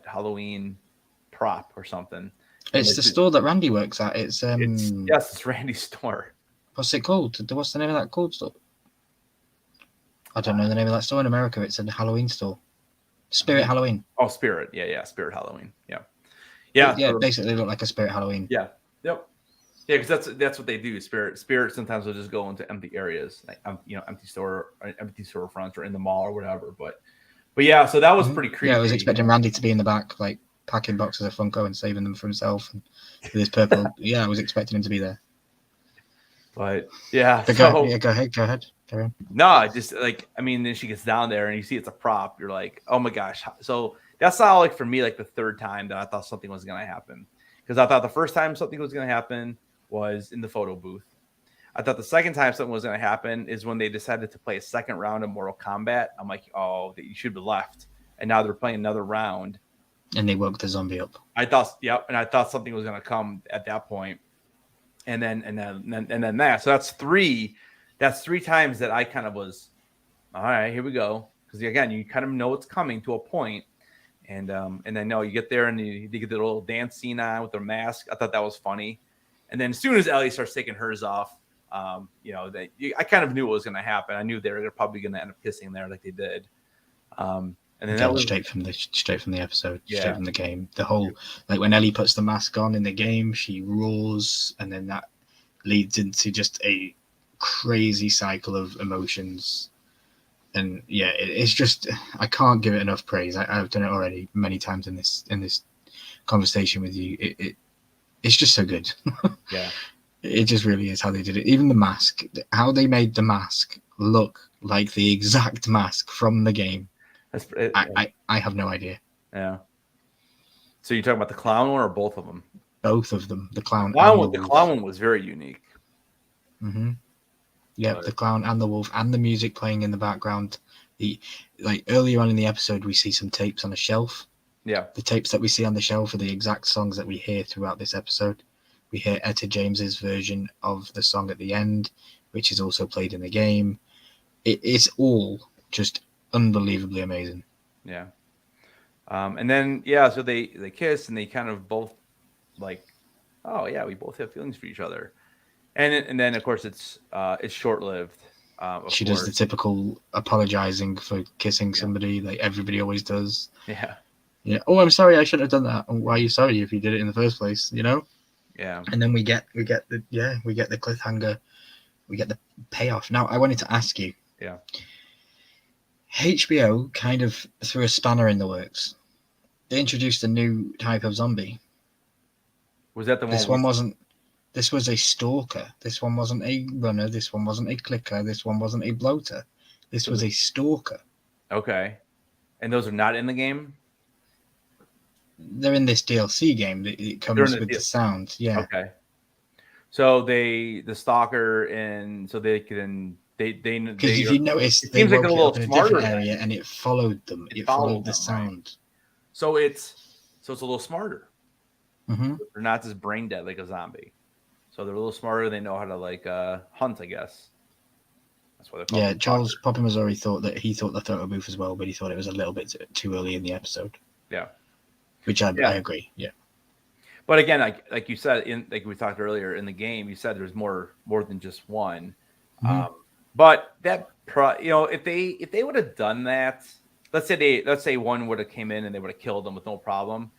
Halloween prop or something. It's the store that Randy works at. It's Randy's store. What's it called? What's the name of that called store? I don't know the name of that store in America. It's a Halloween store. Spirit Halloween. Oh, Spirit. Yeah. Spirit Halloween. Yeah. Yeah. Yeah. Basically look like a Spirit Halloween. Yeah. Yep. Yeah, because that's what they do. Spirit sometimes will just go into empty areas, like empty store fronts or in the mall or whatever. But yeah, so that was pretty creepy. Yeah, I was expecting Randy to be in the back, like packing boxes of Funko and saving them for himself, and with his purple. Yeah, I was expecting him to be there. But yeah, go ahead. Carry on. No, just then she gets down there and you see it's a prop. You're like, oh my gosh. So that's not for me, the third time that I thought something was going to happen, because I thought the first time something was going to happen was in the photo booth. I thought the second time something was going to happen is when they decided to play a second round of Mortal Kombat. I'm like, oh, you should have left. And now they're playing another round. And they woke the zombie up. I thought something was going to come at that point. And then that. So that's three times that I kind of was, all right, here we go. Because again, you kind of know it's coming to a point. And then no, you get there and you get the little dance scene on with their mask. I thought that was funny. And then as soon as Ellie starts taking hers off, I kind of knew what was going to happen. I knew they were probably going to end up kissing there like they did. And then that was straight from the episode, Yeah. straight from the game. The whole like when Ellie puts the mask on in the game, she roars, and then that leads into just a crazy cycle of emotions. And yeah, it's just I can't give it enough praise. I've done it already many times in this conversation with you. It's just so good. Yeah. It just really is how they did it. Even the mask, how they made the mask look like the exact mask from the game. I have no idea. Yeah. So you're talking about the clown one or both of them? Both of them. The clown. The clown one was very unique. Mm-hmm. Yeah, the clown and the wolf and the music playing in the background. Like earlier on in the episode, we see some tapes on a shelf. Yeah. The tapes that we see on the shelf are the exact songs that we hear throughout this episode. We hear Etta James's version of the song at the end, which is also played in the game. It's all just unbelievably amazing. Yeah. And then so they kiss and they kind of both like, oh yeah, we both have feelings for each other. And then of course it's short-lived. She does the typical apologizing for kissing somebody like everybody always does. Yeah. Yeah. Oh, I'm sorry, I shouldn't have done that. Why are you sorry if you did it in the first place? You know. Yeah. And then we get the cliffhanger, we get the payoff. Now I wanted to ask you. Yeah. HBO kind of threw a spanner in the works. They introduced a new type of zombie. Was that the one? This was a stalker. This one wasn't a runner. This one wasn't a clicker. This one wasn't a bloater. This was a stalker. Okay. And those are not in the game? They're in this DLC game. It comes with the sound. Yeah. Okay. So the stalker and so they can because if you notice, it they seems like woke a it little up in a smarter different area and it followed them. It followed the sound. Right? So it's a little smarter. Mm-hmm. They're not just brain dead like a zombie. So they're a little smarter. They know how to hunt, I guess. That's what they're called. Charles Poppin was already thought the photo booth as well, but he thought it was a little bit too early in the episode. Yeah. Which I agree. Yeah. But again, like you said, like we talked earlier in the game, you said there's more than just one. Mm-hmm. But that if they would have done that, let's say one would have came in and they would have killed them with no problem.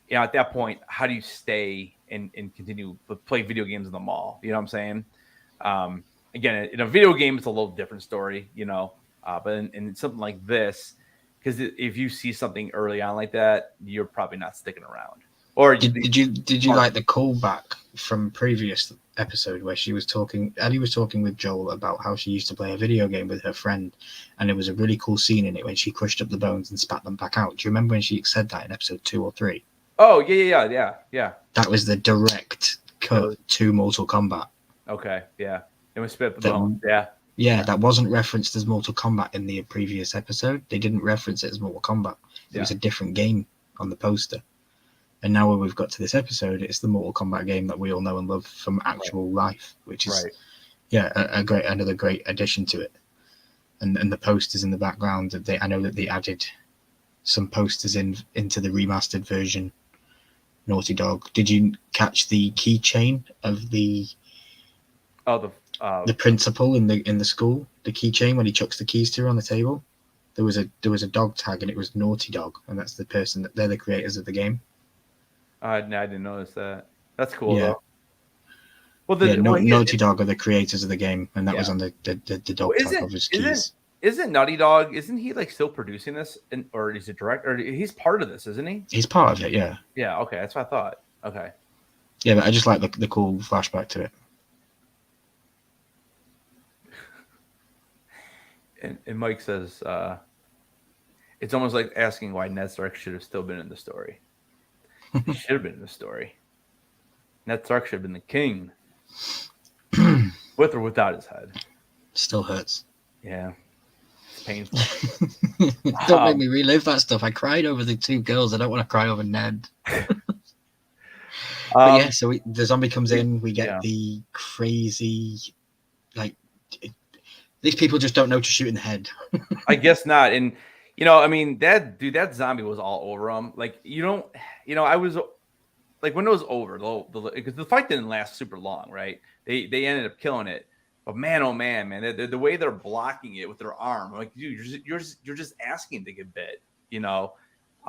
At that point, how do you stay and continue to play video games in the mall? You know what I'm saying? Again, in a video game, it's a little different story, but in something like this, because if you see something early on like that, you're probably not sticking around. Or did you like the callback from previous episode where Ellie was talking with Joel about how she used to play a video game with her friend, and there was a really cool scene in it when she crushed up the bones and spat them back out. Do you remember when she said that in episode 2 or 3? Oh yeah. That was the direct cut to Mortal Kombat. Okay, yeah. It was spit the bones. Yeah. Yeah, that wasn't referenced as Mortal Kombat in the previous episode. They didn't reference it as Mortal Kombat. It was a different game on the poster. And now when we've got to this episode, it's the Mortal Kombat game that we all know and love from actual life, which is another great addition to it. And the posters in the background, I know that they added some posters into the remastered version. Naughty Dog. Did you catch the keychain of the principal in the school? The keychain when he chucks the keys to her on the table. There was a dog tag and it was Naughty Dog, and that's the person that they're the creators of the game. I didn't notice that. That's cool. Yeah. Though. Naughty Dog are the creators of the game, and that was on the dog tag of his keys. Isn't Naughty Dog? Isn't he still producing this, or is it direct? Or he's part of this, isn't he? He's part of it, yeah. Yeah. Okay, that's what I thought. Okay. Yeah, but I just like the cool flashback to it. And Mike says it's almost like asking why Ned Stark should have still been in the story. He should have been in the story. Ned Stark should have been the king, with or without his head. Still hurts. Yeah. Painful. Don't make me relive that stuff. I cried over the two girls. I don't want to cry over Ned. So the zombie comes in. We get the crazy, these people just don't know to shoot in the head. I guess not. And I mean, that zombie was all over him. Like, I was like, when it was over, because the fight didn't last super long, right? They ended up killing it. But man, oh man, the way they're blocking it with their arm, I'm like, dude, you're just asking to get bit,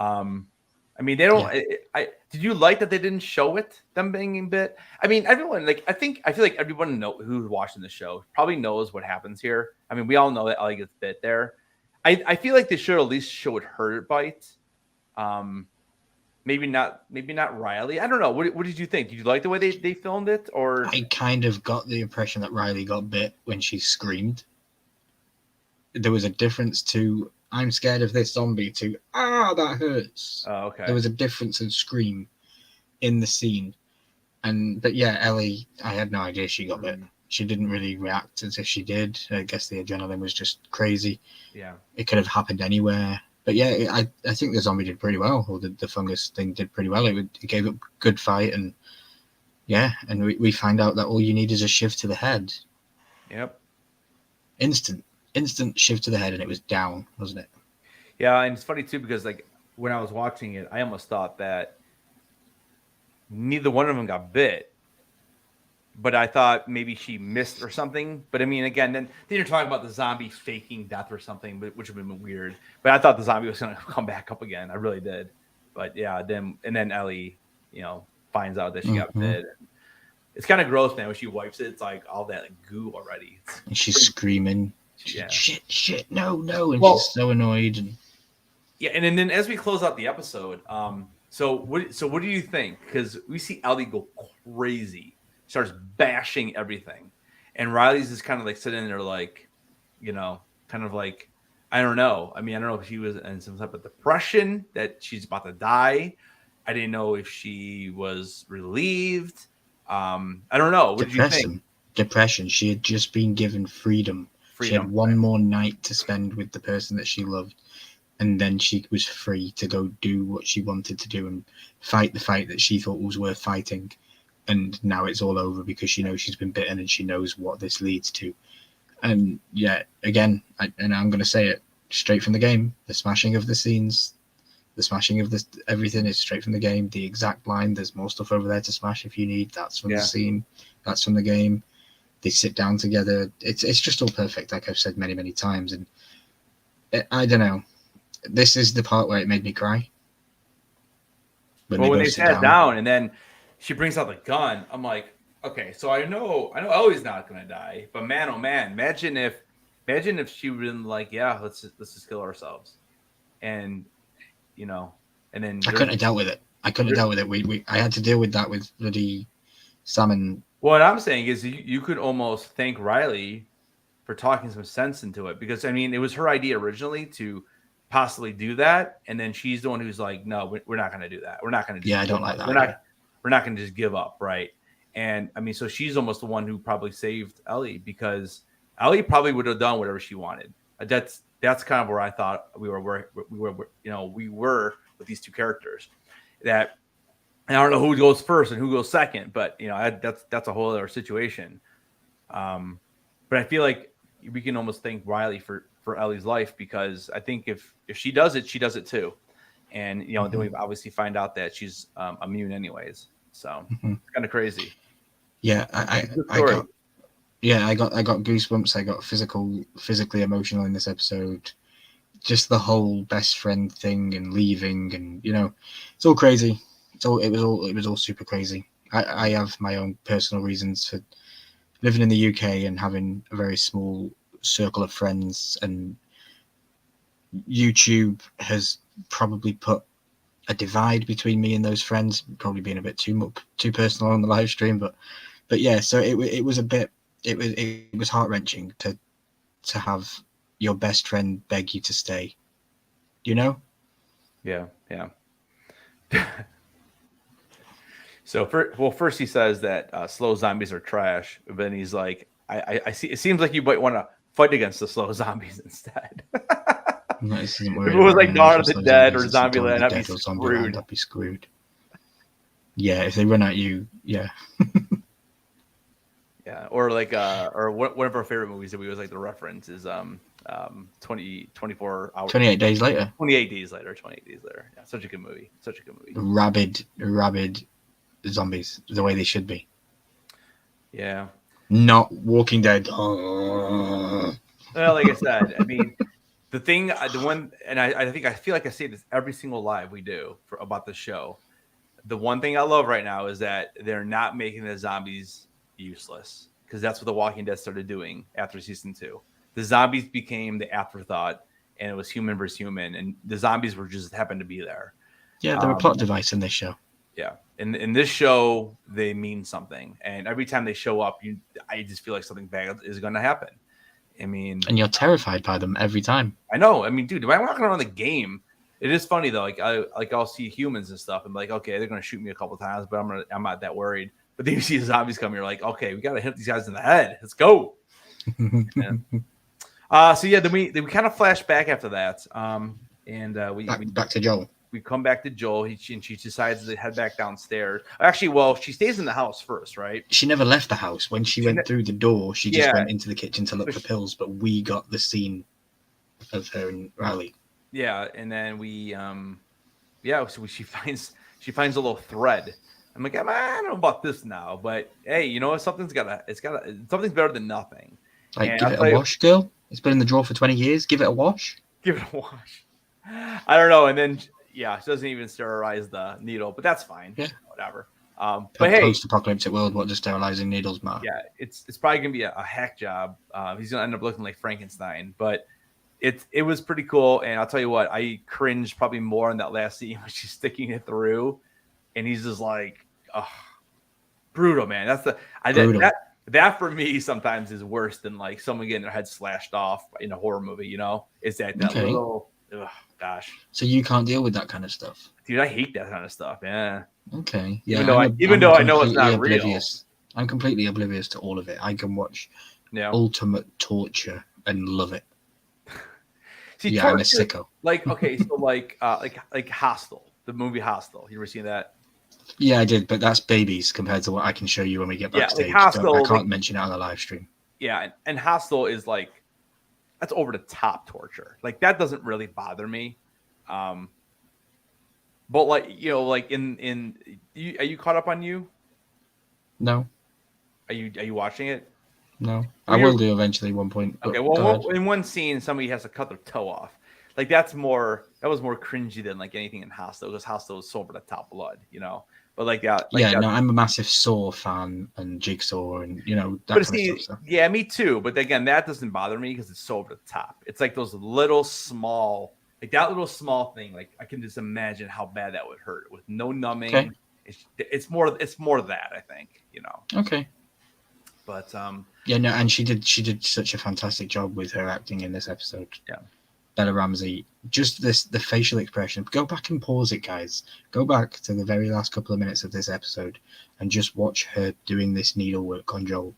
I mean, they don't. Yeah. Did you like that they didn't show them being bit? I mean, everyone I feel like everyone who's watching the show probably knows what happens here. I mean, we all know that Ellie gets bit there. I feel like they should at least show her bite. Maybe not Riley. I don't know. What did you think? Did you like the way they filmed it, or? I kind of got the impression that Riley got bit when she screamed. There was a difference to "I'm scared of this zombie" to that hurts. Oh, okay. There was a difference in scream in the scene, but yeah, Ellie, I had no idea she got bit. She didn't really react as if she did. I guess the adrenaline was just crazy. Yeah, it could have happened anywhere. But yeah, I think the zombie did pretty well, or the fungus thing did pretty well. It gave a good fight, and yeah, and we find out that all you need is a shiv to the head. Yep. Instant shiv to the head, and it was down, wasn't it? Yeah, and it's funny too because like when I was watching it, I almost thought that neither one of them got bit, but I thought maybe she missed or something. But I mean, again, then you're talking about the zombie faking death or something, which would have been weird. But I thought the zombie was going to come back up again. I really did. But yeah, then Ellie, finds out that she got bit. It's kind of gross, man. When she wipes it, it's like all that goo already. And she's screaming, Yeah. shit, no, and she's so annoyed. And yeah, and then as we close out the episode, so what do you think? Because we see Ellie go crazy. Starts bashing everything, and Riley's just kind of like sitting there like, kind of like, I don't know. I mean, I don't know if she was in some type of depression that she's about to die. I didn't know if she was relieved. I don't know. What did you think? Depression. She had just been given freedom. She had one more night to spend with the person that she loved, and then she was free to go do what she wanted to do and fight the fight that she thought was worth fighting. And now it's all over because she knows she's been bitten and she knows what this leads to. And yeah, again, I'm going to say it straight from the game. The smashing of the scenes, the smashing of everything is straight from the game. The exact line, there's more stuff over there to smash if you need. That's from the scene. That's from the game. They sit down together. It's just all perfect, like I've said many, many times. And I don't know. This is the part where it made me cry. When they sat down and then she brings out the gun. I'm like, okay, so I know Ellie's not gonna die, but man, oh man, imagine if she would been like, yeah, let's just kill ourselves, and and then I couldn't have dealt with it. I had to deal with that with bloody Sam and. What I'm saying is, you could almost thank Riley for talking some sense into it, because I mean, it was her idea originally to possibly do that, and then she's the one who's like, no, we're not gonna do that. We're not gonna. I don't like that. We're not going to just give up, right? And I mean, so she's almost the one who probably saved Ellie, because Ellie probably would have done whatever she wanted. That's kind of where I thought we were with these two characters. That, and I don't know who goes first and who goes second, but that's a whole other situation. But I feel like we can almost thank Riley for Ellie's life, because I think if she does it, she does it too. And then we obviously find out that she's immune anyways, so it's kind of crazy. Yeah, I got goosebumps. I got physically emotional in this episode. Just the whole best friend thing and leaving, and it's all crazy. It was all super crazy. I have my own personal reasons for living in the UK and having a very small circle of friends, and YouTube has probably put a divide between me and those friends, probably being a bit too personal on the live stream, but yeah, so it was a bit, it was heart-wrenching to have your best friend beg you to stay, yeah. So first he says that slow zombies are trash, but then he's like, I see, it seems like you might want to fight against the slow zombies instead. No, if it was like Dawn of the Dead or Zombieland, I'd be screwed. Yeah, if they run at you, yeah. Yeah, or like or one of our favorite movies that we always like to reference is 24 hours. 28 days later. 28 days later. 28 days later. Yeah, such a good movie. Such a good movie. Rabid zombies, the way they should be. Yeah. Not Walking Dead. Well, like I said, I mean, the one, and I feel like I say this every single live we do about the show. The one thing I love right now is that they're not making the zombies useless, because that's what The Walking Dead started doing after season 2. The zombies became the afterthought, and it was human versus human, and the zombies were just happened to be there. Yeah, they're a plot device in this show. Yeah, in this show, they mean something, and every time they show up, I just feel like something bad is going to happen. I mean, and you're terrified by them every time. I know. I mean, dude, if I'm walking around the game, it is funny though. I'll see humans and stuff, and like, okay, they're gonna shoot me a couple times, but I'm not that worried. But then you see the zombies come, you're like, okay, we gotta hit these guys in the head. Let's go. So yeah, then we kind of flash back after that, and we back to Joel. We come back to Joel. She decides to head back downstairs. Actually, well, she stays in the house first, right? She never left the house. When she went through the door, she just went into the kitchen to look for pills. But we got the scene of her and Riley. Yeah, and then so she finds a little thread. I'm like, I don't know about this now, but hey, you know what? Something's better than nothing. Like, and give it a wash, girl. It's been in the drawer for 20 years. Give it a wash. Give it a wash. I don't know. And then, yeah, she doesn't even sterilize the needle, but that's fine. Yeah. Whatever. But hey, post-apocalyptic world, what does sterilizing needles matter? Yeah, it's probably gonna be a hack job. He's gonna end up looking like Frankenstein, but it was pretty cool. And I'll tell you what, I cringed probably more in that last scene when she's sticking it through, and he's just like, oh, brutal, man. That's that for me sometimes is worse than like someone getting their head slashed off in a horror movie. You know, it's that little. Ugh, gosh. So you can't deal with that kind of stuff, dude. I hate that kind of stuff. Yeah. Okay. Yeah. Even though I know it's not oblivious. Real. I'm completely oblivious to all of it. I can watch ultimate torture and love it. See, yeah, I'm a sicko. Like, okay, so like Hostel, the movie Hostel. You ever seen that? Yeah, I did, but that's babies compared to what I can show you when we get backstage. Like Hostel, I can't mention it on the live stream. Yeah, and Hostel is like, that's over the top torture. Like, that doesn't really bother me. But like, you know, like are you caught up on You? No. Are you watching it? No. I will do eventually at one point. Okay, well, in one scene, somebody has to cut their toe off. Like, that was more cringy than like anything in Hostel, because Hostel was so over the top blood, you know. But like that, I'm a massive Saw fan and Jigsaw, and you know that kind of stuff. Yeah, me too. But again, that doesn't bother me because it's so over the top. It's like those little small, like that little small thing. Like, I can just imagine how bad that would hurt with no numbing. Okay. It's more that, I think, you know. Okay. But and she did such a fantastic job with her acting in this episode. Yeah. Bella Ramsey, just the facial expression. Go back and pause it, guys. Go back to the very last couple of minutes of this episode and just watch her doing this needlework on Joel.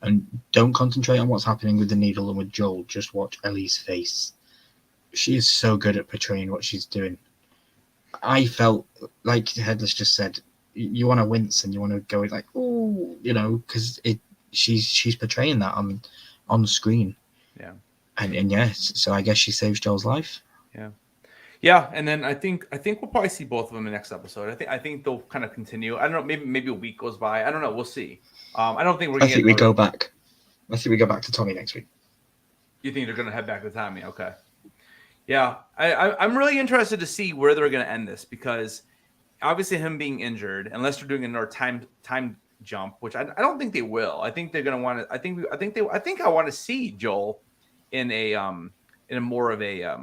And don't concentrate on what's happening with the needle and with Joel. Just watch Ellie's face. She is so good at portraying what she's doing. I felt like Headless just said, you want to wince and you want to go like, oh, you know, because she's portraying that on screen. Yeah. And yes, so I guess she saves Joel's life. Yeah, and then I think we'll probably see both of them in the next episode. I think they'll kind of continue. I don't know, maybe a week goes by. I don't know. We'll see. I don't think we're. I think we go back. I think we go back to Tommy next week. You think they're going to head back to Tommy? Okay. Yeah, I'm really interested to see where they're going to end this, because obviously him being injured, unless they're doing another time jump, which I don't think they will. I think they're going to want to. I think I want to see Joel in a more of a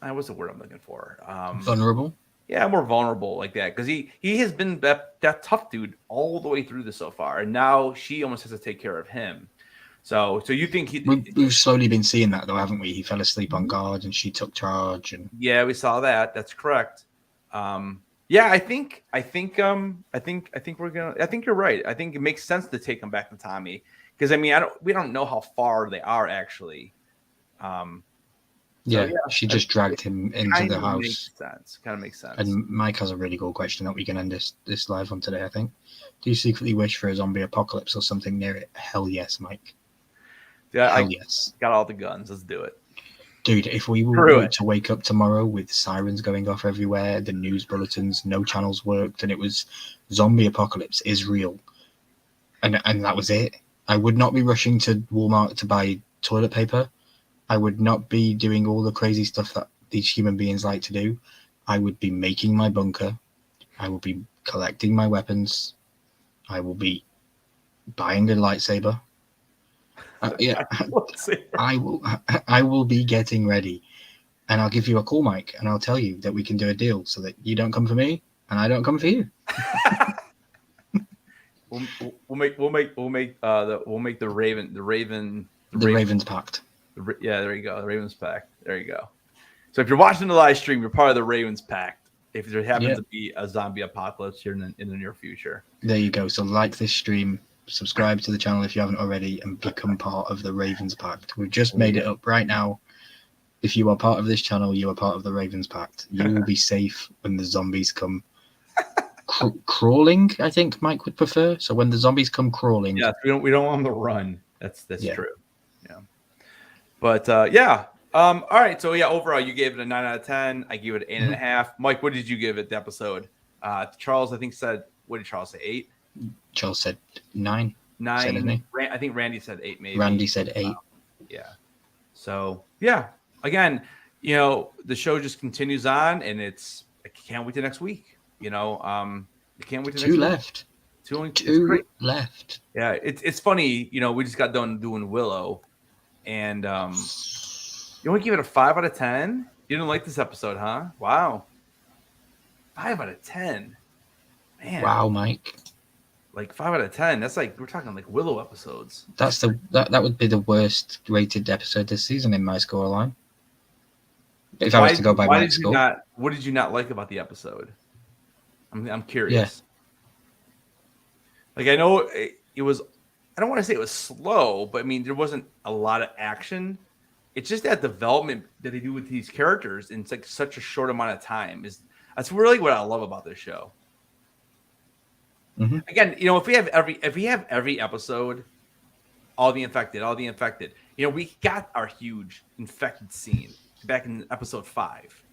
what's the word I'm looking for? Vulnerable. Yeah, more vulnerable like that, because he has been that tough dude all the way through this so far, and now she almost has to take care of him. So you think we've slowly been seeing that though, haven't we? He fell asleep on guard, and she took charge, and yeah, we saw that. That's correct. Yeah, I think we're gonna. I think you're right. I think it makes sense to take him back to Tommy, because I mean, we don't know how far they are actually. She just dragged him into the house. Kind of makes sense. And Mike has a really cool question that we can end this live on today, I think. Do you secretly wish for a zombie apocalypse or something near it? Hell yes, Mike. Yeah, Hell yes. got all the guns. Let's do it. Dude, if we were to wake up tomorrow with sirens going off everywhere, the news bulletins, no channels worked, and it was zombie apocalypse is real, and that was it, I would not be rushing to Walmart to buy toilet paper. I would not be doing all the crazy stuff that these human beings like to do. I would be making my bunker. I will be collecting my weapons. I will be buying a lightsaber. Yeah, I will be getting ready, and I'll give you a call, Mike, and I'll tell you that we can do a deal so that you don't come for me and I don't come for you. we'll make the Ravens Pact. Yeah, there you go. The Ravens Pact. There you go. So if you're watching the live stream, you're part of the Ravens Pact. If there happens to be a zombie apocalypse here in the near future. There you go. So like this stream, subscribe to the channel if you haven't already, and become part of the Ravens Pact. We've just made it up right now. If you are part of this channel, you are part of the Ravens Pact. You will be safe when the zombies come crawling, I think Mike would prefer. So when the zombies come crawling. Yeah, we don't want them to run. That's true. Yeah. But all right. So overall you gave it a 9 out of 10. I gave it an 8.5. Mike, what did you give it the episode? Charles, I think said, what did Charles say? 8? Charles said 9. 9. I think Randy said 8 maybe. Randy said 8. Yeah. So again, the show just continues on, and I can't wait to next week. I can't wait to Two next left. week. Two left. Yeah, it's funny. We just got done doing Willow, and you only give it a 5 out of 10. You didn't like this episode, huh? Wow, 5 out of 10. Man, wow, Mike. Like 5 out of 10. That's like we're talking like Willow episodes. That would be the worst rated episode this season in my scoreline. If I was to go by my score. What did you not like about the episode? I'm curious. Like I know it was. I don't want to say it was slow, but I mean there wasn't a lot of action. It's just that development that they do with these characters in like such a short amount of time that's really what I love about this show. Mm-hmm. Again, if we have every episode, all the infected. We got our huge infected scene back in episode 5.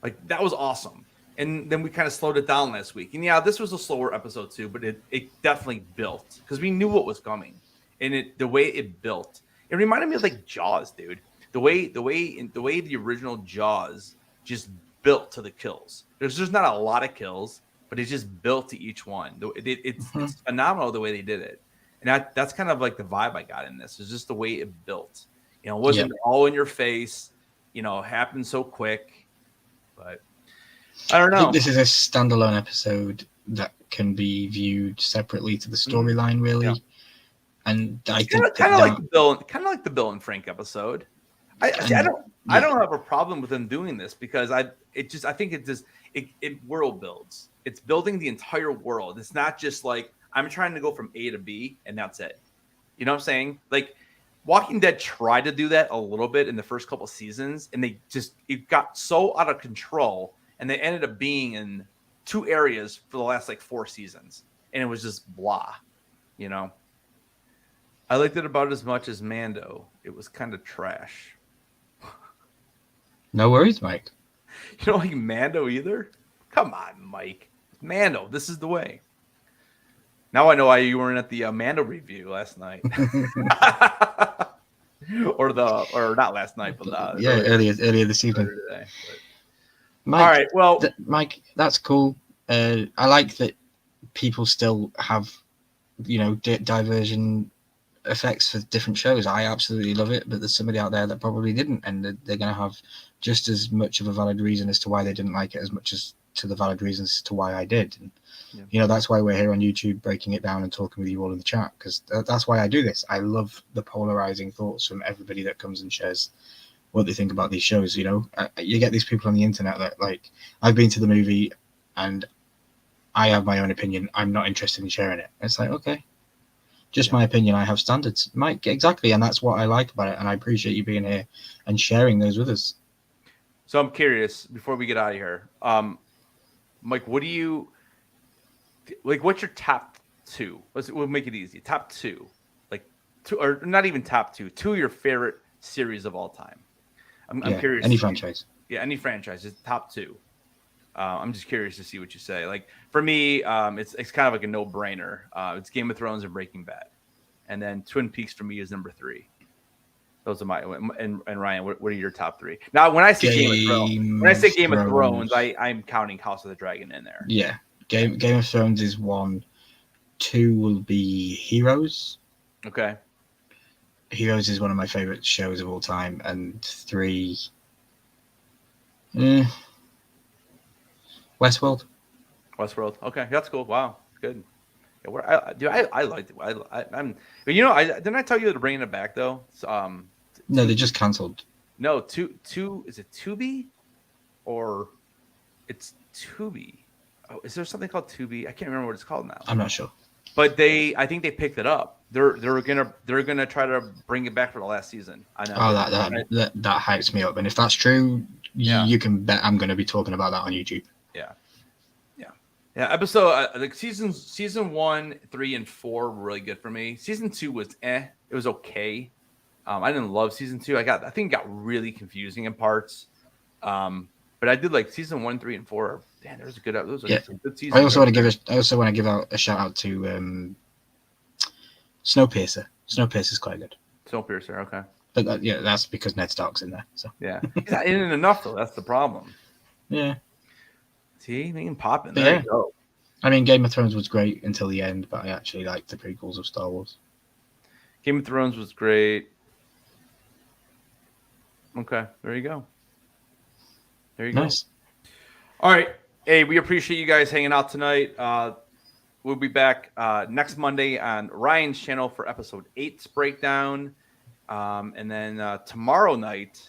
Like that was awesome. And then we kind of slowed it down last week. And this was a slower episode too, but it definitely built because we knew what was coming. And the way it built, it reminded me of like Jaws, dude. The way the original Jaws just built to the kills. There's just not a lot of kills, but it just built to each one. It's phenomenal the way they did it. And that's kind of like the vibe I got in this. It's just the way it built. It wasn't all in your face, happened so quick. But I don't know. I think this is a standalone episode that can be viewed separately to the storyline, really. Yeah. And I think kind of like the Bill and Frank episode. I don't have a problem with them doing this because I think it world builds. It's building the entire world. It's not just like I'm trying to go from A to B and that's it. You know what I'm saying? Like Walking Dead tried to do that a little bit in the first couple seasons, and it got so out of control, and they ended up being in 2 areas for the last like 4 seasons, and it was just blah. I liked it about as much as Mando. It was kind of trash. No worries, Mike. You don't like Mando either? Come on, Mike. Mando, this is the way. Now I know why you weren't at the Mando review last night. or not last night, but earlier this evening. Today, Mike, all right, well, Mike, that's cool. I like that people still have, diversion effects for different shows. I absolutely love it, but there's somebody out there that probably didn't, and they're going to have just as much of a valid reason as to why they didn't like it as much as to the valid reasons to why I did. And that's why we're here on YouTube breaking it down and talking with you all in the chat, because that's why I do this. I love the polarizing thoughts from everybody that comes and shares what they think about these shows. You get these people on the internet that, like, I've been to the movie and I have my own opinion. I'm not interested in sharing it. It's like, okay, just my opinion. I have standards, Mike. Exactly. And that's what I like about it. And I appreciate you being here and sharing those with us. So I'm curious, before we get out of here, Mike, what do you like? What's your top 2? We'll make it easy. Top 2, like two, or not even top two of your favorite series of all time. I'm curious. Any franchise. Yeah, any franchise is top two. I'm just curious to see what you say. Like for me, it's kind of like a no-brainer. It's Game of Thrones and Breaking Bad, and then Twin Peaks for me is number 3. Those are my and Ryan. What are your top 3? Now, when I say Game of Thrones, I'm counting House of the Dragon in there. Yeah, Game of Thrones is 1. 2 will be Heroes. Okay. Heroes is one of my favorite shows of all time, and 3. Westworld. Okay, that's cool. Wow, good. Yeah, I liked it. I'm. Didn't I tell you to bring it back though? No, they just cancelled. No, two. Is it Tubi, or it's Tubi? Oh, is there something called Tubi? I can't remember what it's called now. I'm not sure. But I think they picked it up. They're gonna try to bring it back for the last season. I know. Oh, that hypes me up. And if that's true, you can bet I'm going to be talking about that on YouTube. Yeah. Episode like season 1, 3, and 4 were really good for me. Season 2 was It was okay. I didn't love season 2. I think it got really confusing in parts. But I did like season 1, 3, and 4. Damn, those are good. Those are some good seasons. I also want to give out a shout out to Snowpiercer. Snowpiercer's quite good. Snowpiercer, okay. But that's because Ned Stark's in there. So yeah, he's not in it enough though. That's the problem. Yeah. See, they can pop in. There you go. I mean, Game of Thrones was great until the end, but I actually liked the prequels of Star Wars. Game of Thrones was great. Okay, there you go. Nice. All right. Hey, we appreciate you guys hanging out tonight. We'll be back next Monday on Ryan's channel for episode 8's breakdown. And then tomorrow night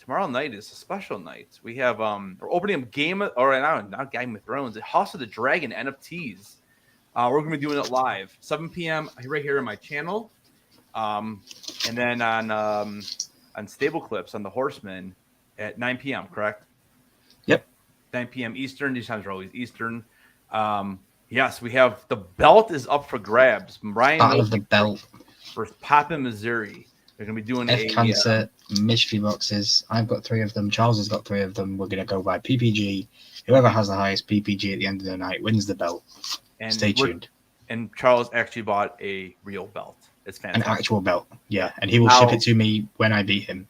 is a special night. We have we're opening up not Game of Thrones, House of the Dragon NFTs. We're gonna be doing it live, 7 p.m. right here on my channel. And then on Stable Clips on the Horseman at 9 p.m. Correct? Yep. 9 p.m. Eastern. These times are always Eastern. Yes, we have the belt is up for grabs. Battle of the Belt versus Papa, Missouri. They're going to be doing F-Cancer mystery boxes. I've got 3 of them. Charles has got 3 of them. We're going to go by PPG. Whoever has the highest PPG at the end of the night wins the belt. And stay tuned. And Charles actually bought a real belt. It's fantastic. An actual belt. Yeah. And he will ship it to me when I beat him.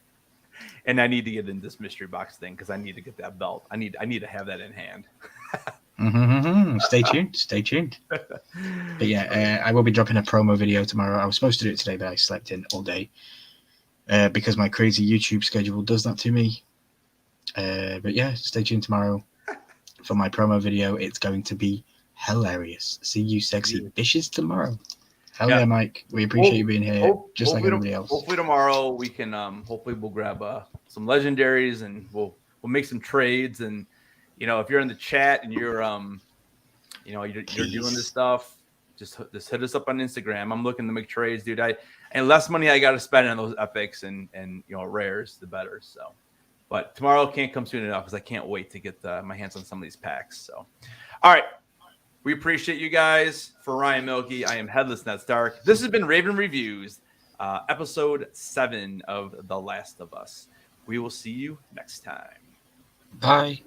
And I need to get in this mystery box thing because I need to get that belt. I need to have that in hand. Stay tuned. But yeah, I will be dropping a promo video tomorrow. I was supposed to do it today, but I slept in all day because my crazy YouTube schedule does that to me. But yeah, stay tuned tomorrow for my promo video. It's going to be hilarious. See you sexy bitches tomorrow. Hell yeah, Mike. We appreciate you being here, just like everybody else. Hopefully tomorrow we can hopefully we'll grab some legendaries and we'll make some trades. And if you're in the chat and you're you're doing this stuff, just hit us up on Instagram. I'm looking to make trades, dude. And less money I got to spend on those epics and rares, the better. So, but tomorrow can't come soon enough because I can't wait to get my hands on some of these packs. So, all right. We appreciate you guys. For Ryan Milkey, I am Headless Ned Stark. This has been Raven Reviews, episode 7 of The Last of Us. We will see you next time. Bye.